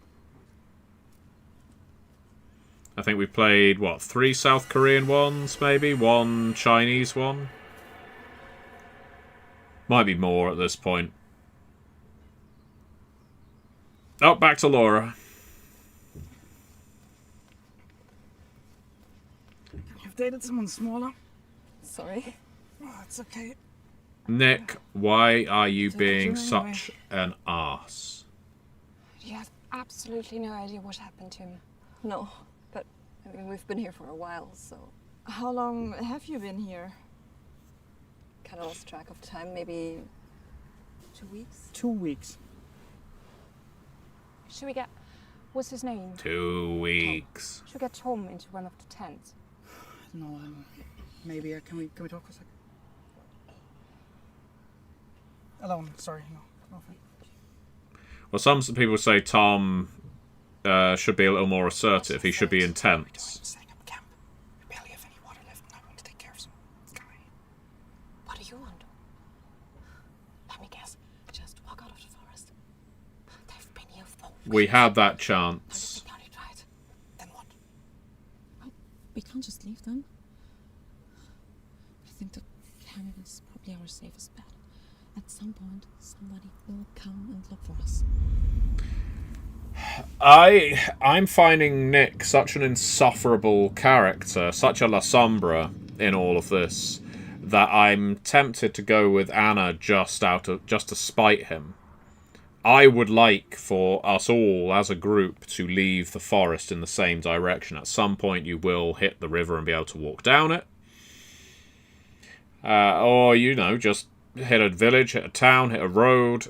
I think we played, what, 3 South Korean ones, maybe? 1 Chinese one? Might be more at this point. Oh, back to Laura. You've dated someone smaller? Sorry. Oh, it's okay. Nick, why are you Did I being do such an arse? You have absolutely no idea what happened to him. No, but I mean, we've been here for a while, so How long have you been here? kind of lost track of time. Maybe 2 weeks. 2 weeks. Should we get... What's his name? 2 weeks. Should we get Tom into one of the tents? No, maybe can we talk for a second? Alone. Sorry. No. Well, some people say Tom should be a little more assertive. He should be intense. Setting up camp. We barely have any water left, and I want to take care of some guy. What do you want? Let me guess. Just walk out of the forest. They've been here for We had that chance. right. Then what? We can't just leave them. I think the canyon is probably our safest bet. At some point, somebody will come and look for us. I'm finding Nick such an insufferable character, such a La Sombra in all of this, that I'm tempted to go with Anna just to spite him. I would like for us all as a group to leave the forest in the same direction. At some point you will hit the river and be able to walk down it. Or, just hit a village, hit a town, hit a road,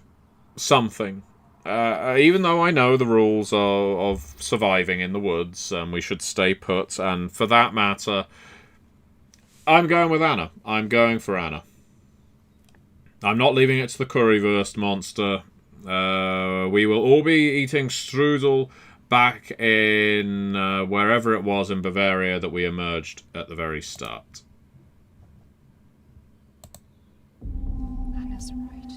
something. Even though I know the rules of surviving in the woods, and we should stay put, and for that matter, I'm going with Anna. I'm going for Anna. I'm not leaving it to the currywurst monster. We will all be eating strudel back in wherever it was in Bavaria that we emerged at the very start. Anna's right.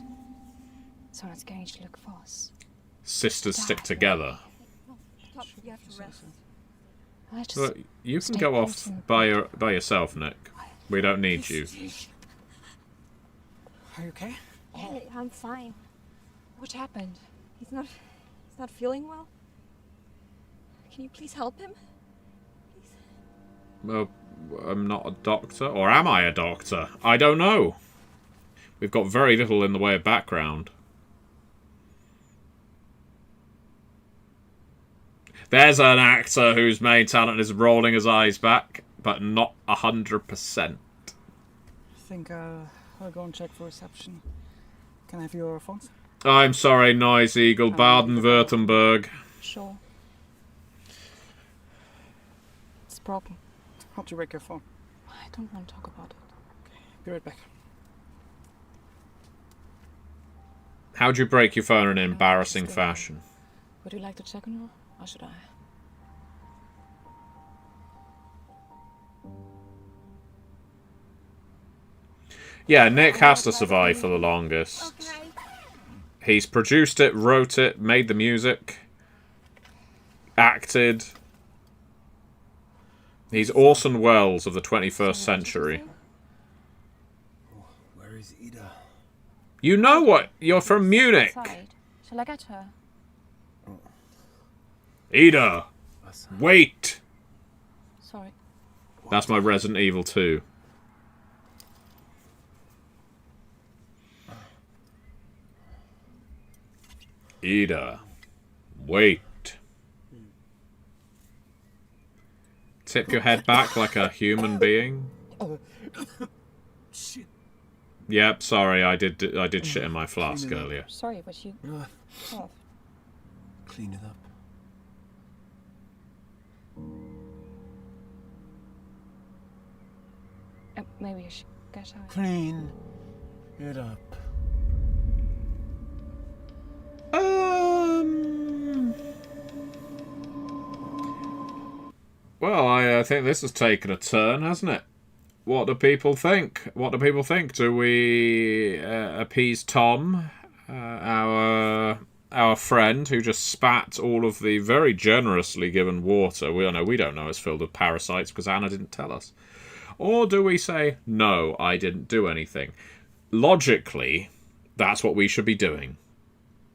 Someone's going to look for us. Sisters stick together. You have to rest. I just... But you can stay go put off in- by yourself, Nick. We don't need you. Are you okay? Yeah, I'm fine. What happened? He's not feeling well. Can you please help him? Please. Well, I'm not a doctor. Or am I a doctor? I don't know. We've got very little in the way of background. There's an actor whose main talent is rolling his eyes back, but not 100%. I think I'll go and check for reception. Can I have your phones? I'm sorry, Noise Eagle, Baden-Württemberg. Sure. It's broken. How'd you break your phone? I don't want to talk about it. Be right back. How'd you break your phone in an embarrassing fashion? Would you like to check on her? Or should I? Yeah, Nick has to survive for the longest. He's produced it, wrote it, made the music, acted. He's Orson Welles of the 21st century. Where is Ida? You know what? You're from Munich. Outside. Shall I get her? Ida, wait. Sorry. That's my Resident Evil 2. Ida, wait. Tip your head back like a human being. Shit. Yep, sorry, I did shit in my flask earlier. Sorry, but you. Oh. Clean it up. Maybe you should get out. Clean it up. Well, I think this has taken a turn, hasn't it? What do people think? What do people think? Do we appease Tom, our friend who just spat all of the very generously given water? We don't know it's filled with parasites because Anna didn't tell us. Or do we say, no, I didn't do anything? Logically, that's what we should be doing.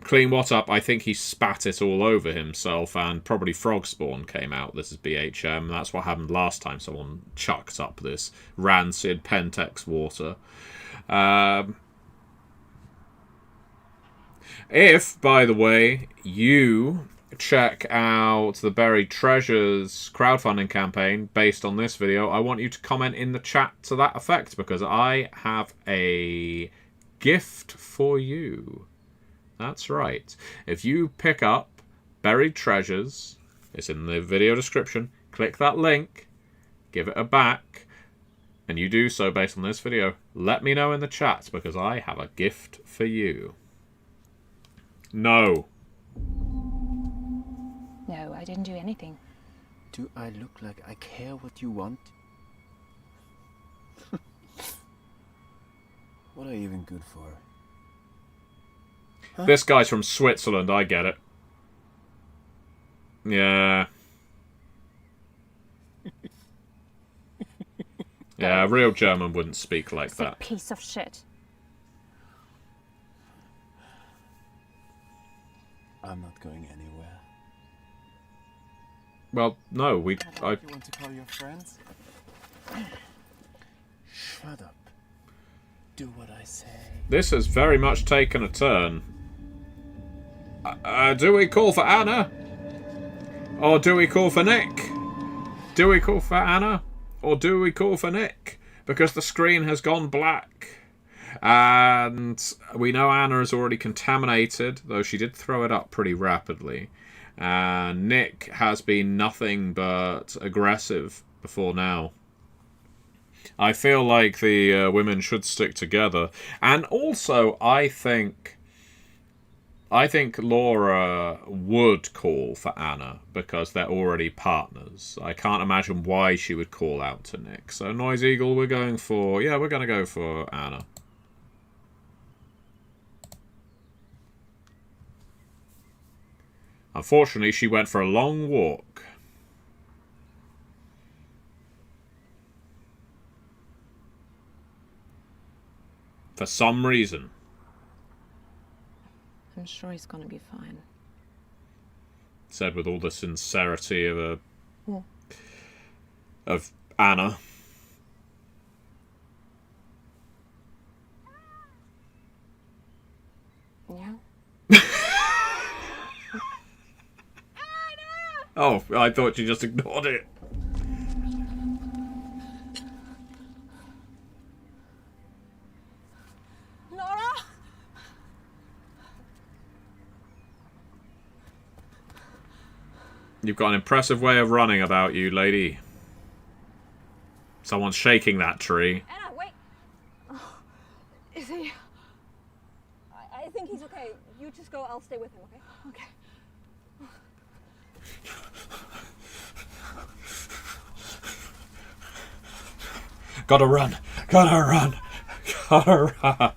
Clean what up? I think he spat it all over himself and probably frog spawn came out. This is BHM. That's what happened last time someone chucked up this rancid Pentex water. If, by the way, you check out the Buried Treasures crowdfunding campaign based on this video, I want you to comment in the chat to that effect because I have a gift for you. That's right. If you pick up Buried Treasures, it's in the video description, click that link, give it a back, and you do so based on this video, let me know in the chat because I have a gift for you. No. No, I didn't do anything. Do I look like I care what you want? What are you even good for? Huh? This guy's from Switzerland, I get it. Yeah. Yeah, a real German wouldn't speak like Sick that. piece of shit. I'm not going anywhere. Well, no, You want to call your friends? Shut up. Do what I say. This has very much taken a turn. Do we call for Anna? Or do we call for Nick? Do we call for Anna? Or do we call for Nick? Because the screen has gone black. And we know Anna is already contaminated, though she did throw it up pretty rapidly. And Nick has been nothing but aggressive before now. I feel like the women should stick together. And also, I think Laura would call for Anna because they're already partners. I can't imagine why she would call out to Nick. So Noise Eagle, we're going to go for Anna. Unfortunately, she went for a long walk. For some reason. I'm sure he's gonna be fine. Said with all the sincerity of of Anna. Yeah. Oh, I thought you just ignored it. Laura! You've got an impressive way of running about you, lady. Someone's shaking that tree. Anna, wait! Oh, is he... I think he's okay. You just go, I'll stay with him, okay? Okay. Gotta run. Gotta run. Gotta run.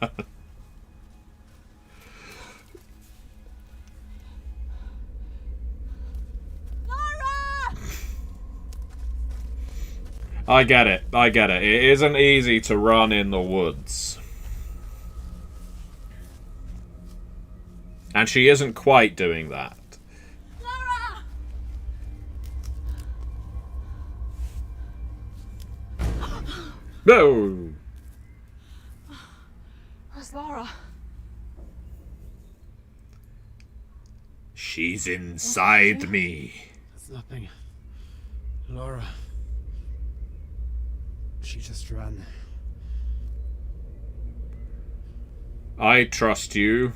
I get it. I get it. It isn't easy to run in the woods. And she isn't quite doing that. Laura! No! Where's Laura? She's inside me. It's nothing. Laura. you just run? I trust you.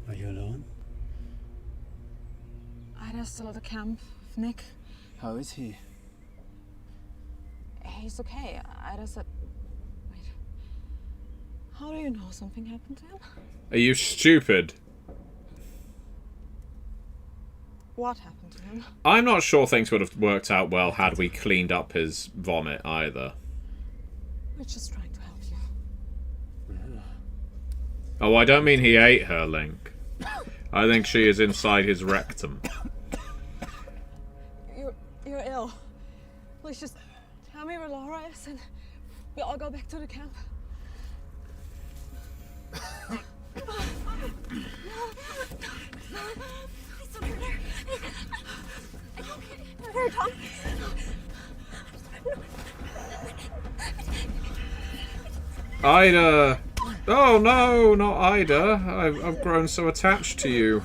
Are you alone? Ida's still at the camp with Nick. How is he? He's okay. Ida said... Wait. How do you know something happened to him? Are you stupid? What happened to him? I'm not sure things would have worked out well had we cleaned up his vomit either. We're just trying to help you. Oh, I don't mean he ate her, Link. I think she is inside his rectum. You're ill. Please just tell me where Laura is and we all go back to the camp. Please don't hurt her. I don't hurt her, Tom. Ida! Oh no, not Ida. I've grown so attached to you.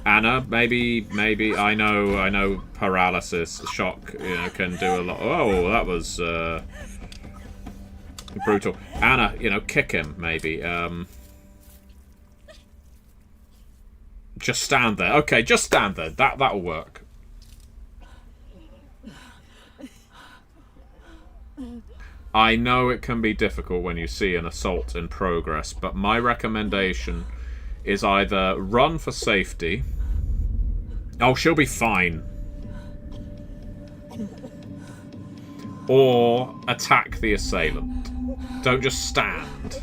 Anna, maybe, I know paralysis, shock, you know, can do a lot. Oh, that was, brutal. Anna, you know, kick him, maybe. Just stand there. Okay, just stand there. That'll work. I know it can be difficult when you see an assault in progress, but my recommendation is either run for safety. Oh, she'll be fine. Or attack the assailant. Don't just stand.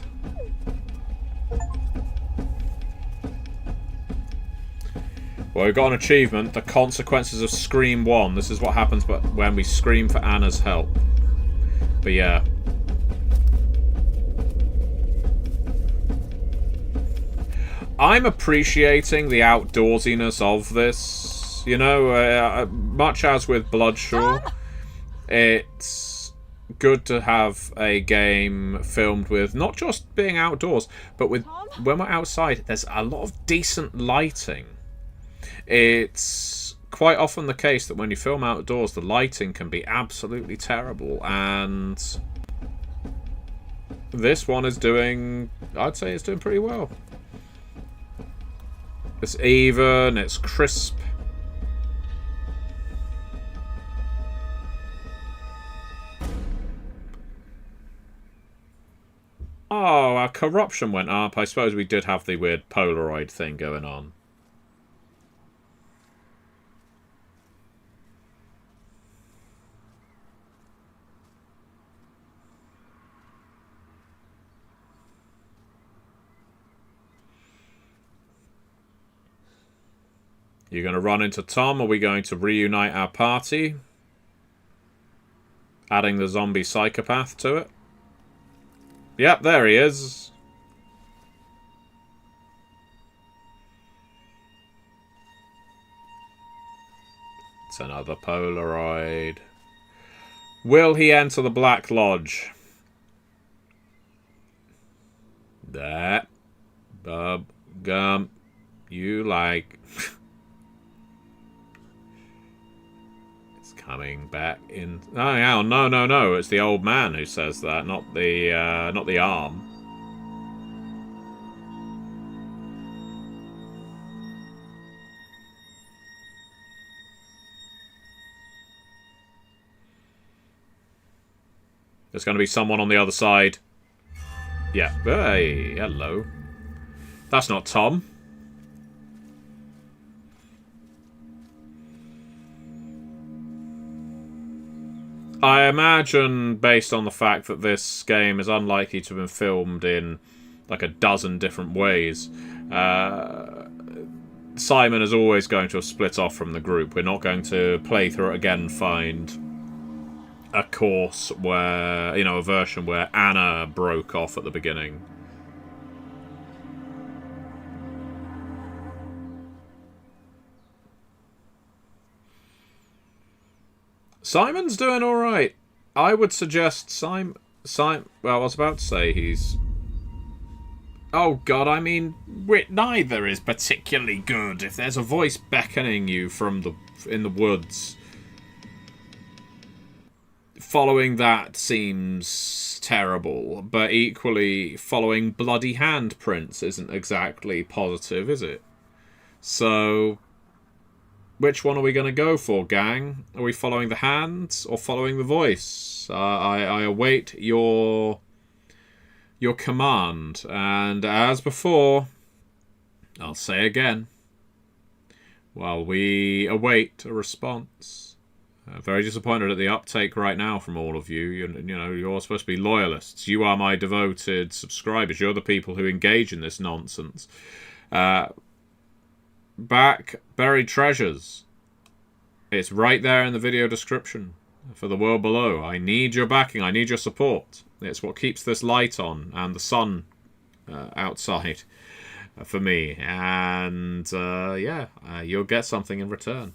Well, we've got an achievement. The consequences of Scream 1. This is what happens when we scream for Anna's help. But yeah. I'm appreciating the outdoorsiness of this. You know, much as with Bloodshaw, it's good to have a game filmed with not just being outdoors, but with when we're outside, there's a lot of decent lighting. It's quite often the case that when you film outdoors, the lighting can be absolutely terrible, and this one is doing, I'd say it's doing pretty well. It's even, it's crisp. Oh, our corruption went up. I suppose we did have the weird Polaroid thing going on. You're going to run into Tom? Are we going to reunite our party? Adding the zombie psychopath to it? Yep, there he is. It's another Polaroid. Will he enter the Black Lodge? That bub gum you like. Coming back in. Oh, no! It's the old man who says that, not the arm. There's going to be someone on the other side. Yeah. Hey, hello. That's not Tom. I imagine, based on the fact that this game is unlikely to have been filmed in like a dozen different ways, Simon is always going to have split off from the group. We're not going to play through it again and find a course where, you know, a version where Anna broke off at the beginning. Simon's doing alright. I would suggest Simon... Well, I was about to say he's... Oh god, I mean, neither is particularly good. If there's a voice beckoning you from in the woods, following that seems terrible, but equally following bloody handprints isn't exactly positive, is it? So, which one are we going to go for, gang? Are we following the hands or following the voice? I await your command, and as before, I'll say again, while we await a response. Very disappointed at the uptake right now from all of you. You know, you're supposed to be loyalists. You are my devoted subscribers. You're the people who engage in this nonsense. Back Buried Treasures. It's right there in the video description for the world below. I need your backing. I need your support. It's what keeps this light on and the sun outside for me. And yeah, you'll get something in return.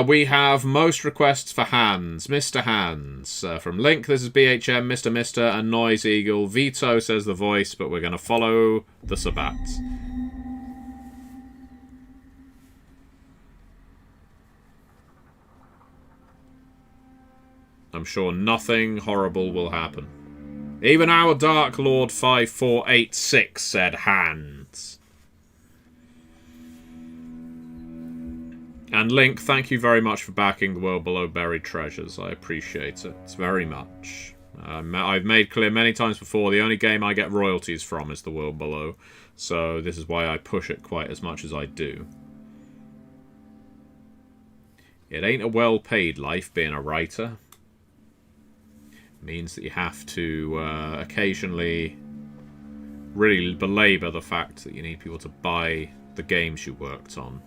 We have most requests for Hands. Mr. Hands. From Link, this is BHM, Mr. and Noise Eagle. Vito says the voice, but we're going to follow the Sabbats. I'm sure nothing horrible will happen. Even our Dark Lord 5486 said Hands. And Link, thank you very much for backing the world below Buried Treasures. I appreciate it very much. I've made clear many times before, the only game I get royalties from is the world below. So this is why I push it quite as much as I do. It ain't a well-paid life being a writer. It means that you have to occasionally really belabor the fact that you need people to buy the games you worked on.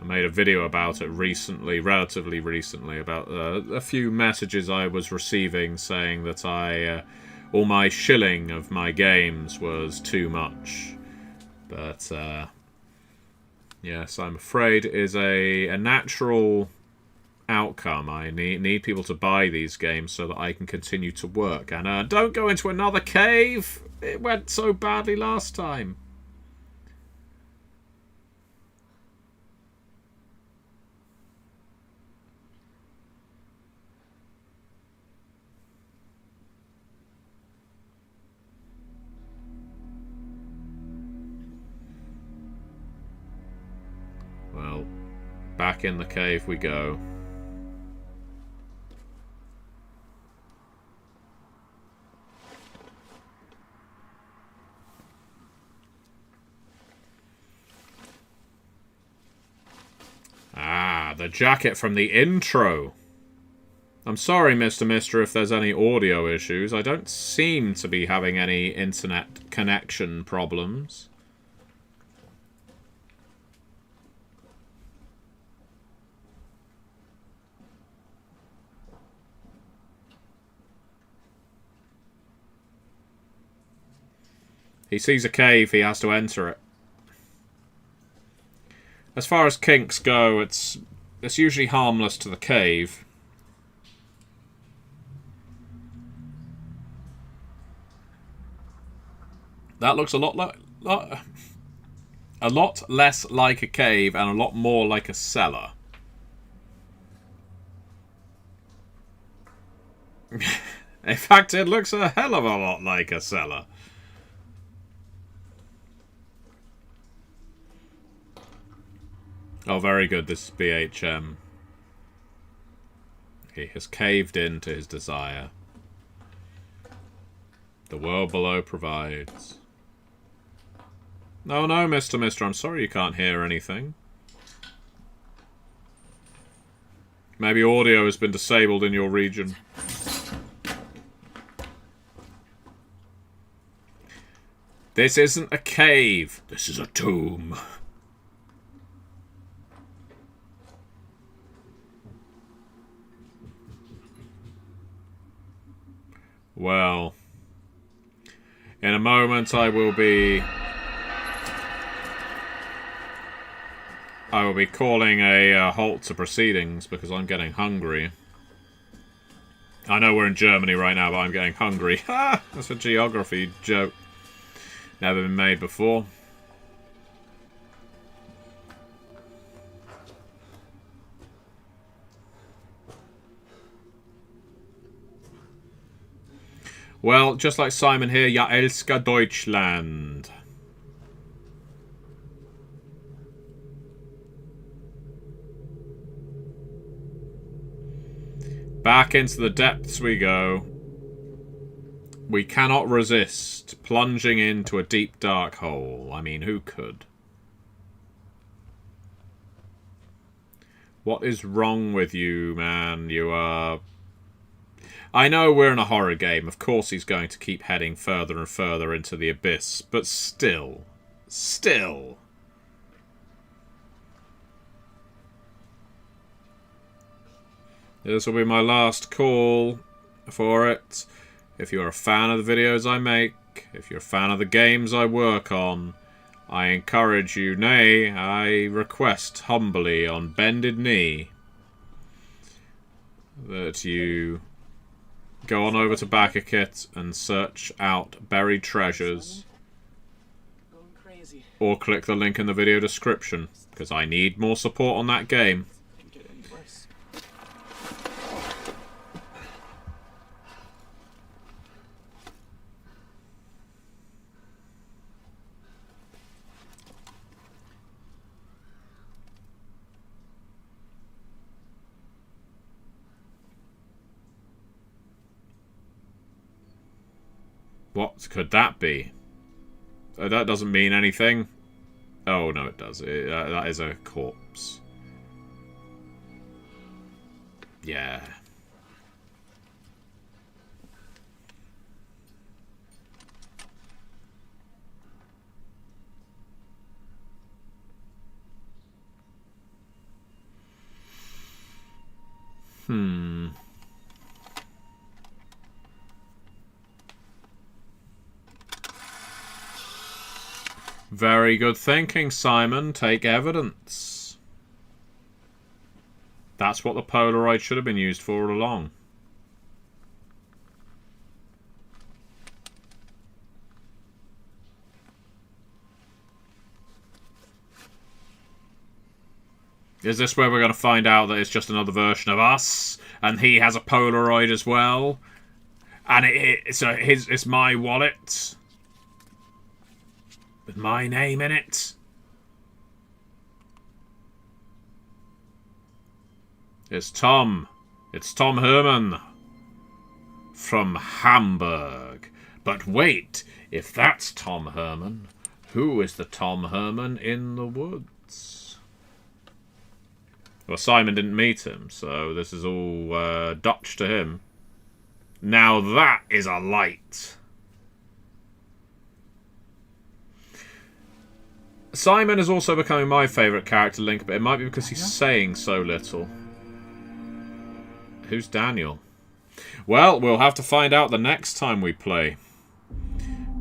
I made a video about it recently, relatively recently, about a few messages I was receiving saying that all my shilling of my games was too much. But, yes, I'm afraid it is a natural outcome. I need people to buy these games so that I can continue to work. And don't go into another cave! It went so badly last time. Well, back in the cave we go. Ah, the jacket from the intro. I'm sorry, Mr. if there's any audio issues. I don't seem to be having any internet connection problems. He sees a cave, he has to enter it. As far as kinks go, it's usually harmless to the cave. That looks a lot less like a cave and a lot more like a cellar. In fact, it looks a hell of a lot like a cellar. Oh, very good. This is BHM. He has caved in to his desire. The world below provides. No, no, Mr. I'm sorry you can't hear anything. Maybe audio has been disabled in your region. This isn't a cave. This is a tomb. Well, in a moment I will be calling a halt to proceedings because I'm getting hungry. I know we're in Germany right now, but I'm getting hungry. Ha! That's a geography joke. Never been made before. Well, just like Simon here, ja älskar Deutschland. Back into the depths we go. We cannot resist plunging into a deep dark hole. I mean, who could? What is wrong with you, man? You are... I know we're in a horror game. Of course he's going to keep heading further and further into the abyss. But still. Still. This will be my last call for it. If you're a fan of the videos I make, if you're a fan of the games I work on, I encourage you, nay, I request humbly on bended knee that you go on over to Backakit and search out buried treasures, or click the link in the video description, because I need more support on that game. What could that be? That doesn't mean anything. Oh, no, it does. That is a corpse. Yeah. Very good thinking, Simon. Take evidence. That's what the Polaroid should have been used for all along. Is this where we're going to find out that it's just another version of us, and he has a Polaroid as well, and it's my wallet with my name in it? It's Tom. It's Tom Herman from Hamburg. But wait, if that's Tom Herman, who is the Tom Herman in the woods? Well, Simon didn't meet him, so this is all Dutch to him. Now that is a light. Simon is also becoming my favourite character, Link, but it might be because he's saying so little. Who's Daniel? Well, we'll have to find out the next time we play.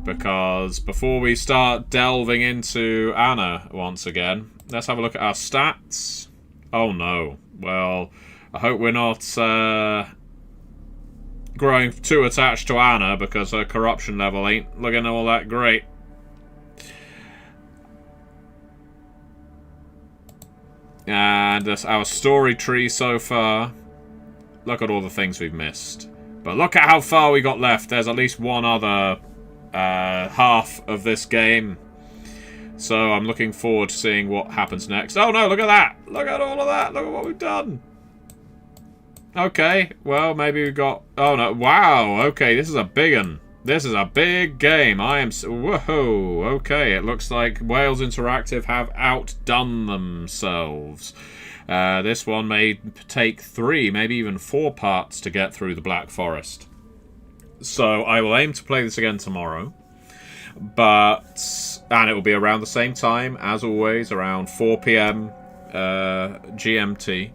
Because before we start delving into Anna once again, let's have a look at our stats. Oh no. Well, I hope we're not growing too attached to Anna, because her corruption level ain't looking all that great. And our story tree so far. Look at all the things we've missed. But look at how far we got left. There's at least one other half of this game. So I'm looking forward to seeing what happens next. Oh no, look at that! Look at all of that! Look at what we've done! Okay, well, maybe we've got... Oh no, wow! Okay, this is a big one. This is a big game. I am... Whoa! Okay, it looks like Wales Interactive have outdone themselves. This one may take 3, maybe even 4 parts to get through the Black Forest. So I will aim to play this again tomorrow. And it will be around the same time, as always, around 4 PM GMT.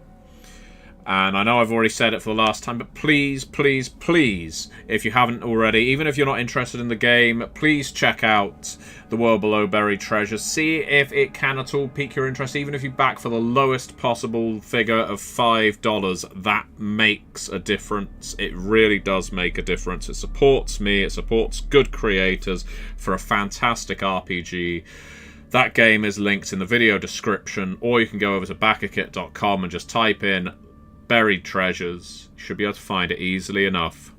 And I know I've already said it for the last time, but please, please, please, if you haven't already, even if you're not interested in the game, please check out The World Below Buried Treasures. See if it can at all pique your interest, even if you back for the lowest possible figure of $5. That makes a difference. It really does make a difference. It supports me, it supports good creators for a fantastic RPG. That game is linked in the video description, or you can go over to backakit.com and just type in Buried Treasures. You should be able to find it easily enough.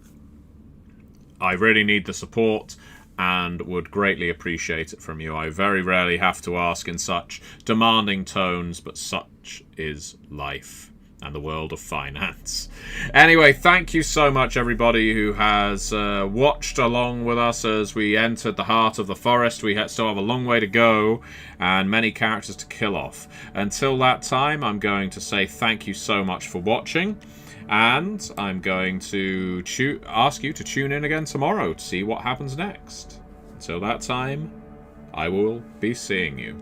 I really need the support and would greatly appreciate it from you. I very rarely have to ask in such demanding tones, but such is life and the world of finance. Anyway, thank you so much, everybody who has watched along with us as we entered the heart of the forest. We still have a long way to go and many characters to kill off. Until that time, I'm going to say thank you so much for watching, and I'm going to ask you to tune in again tomorrow to see what happens next. Until that time, I will be seeing you.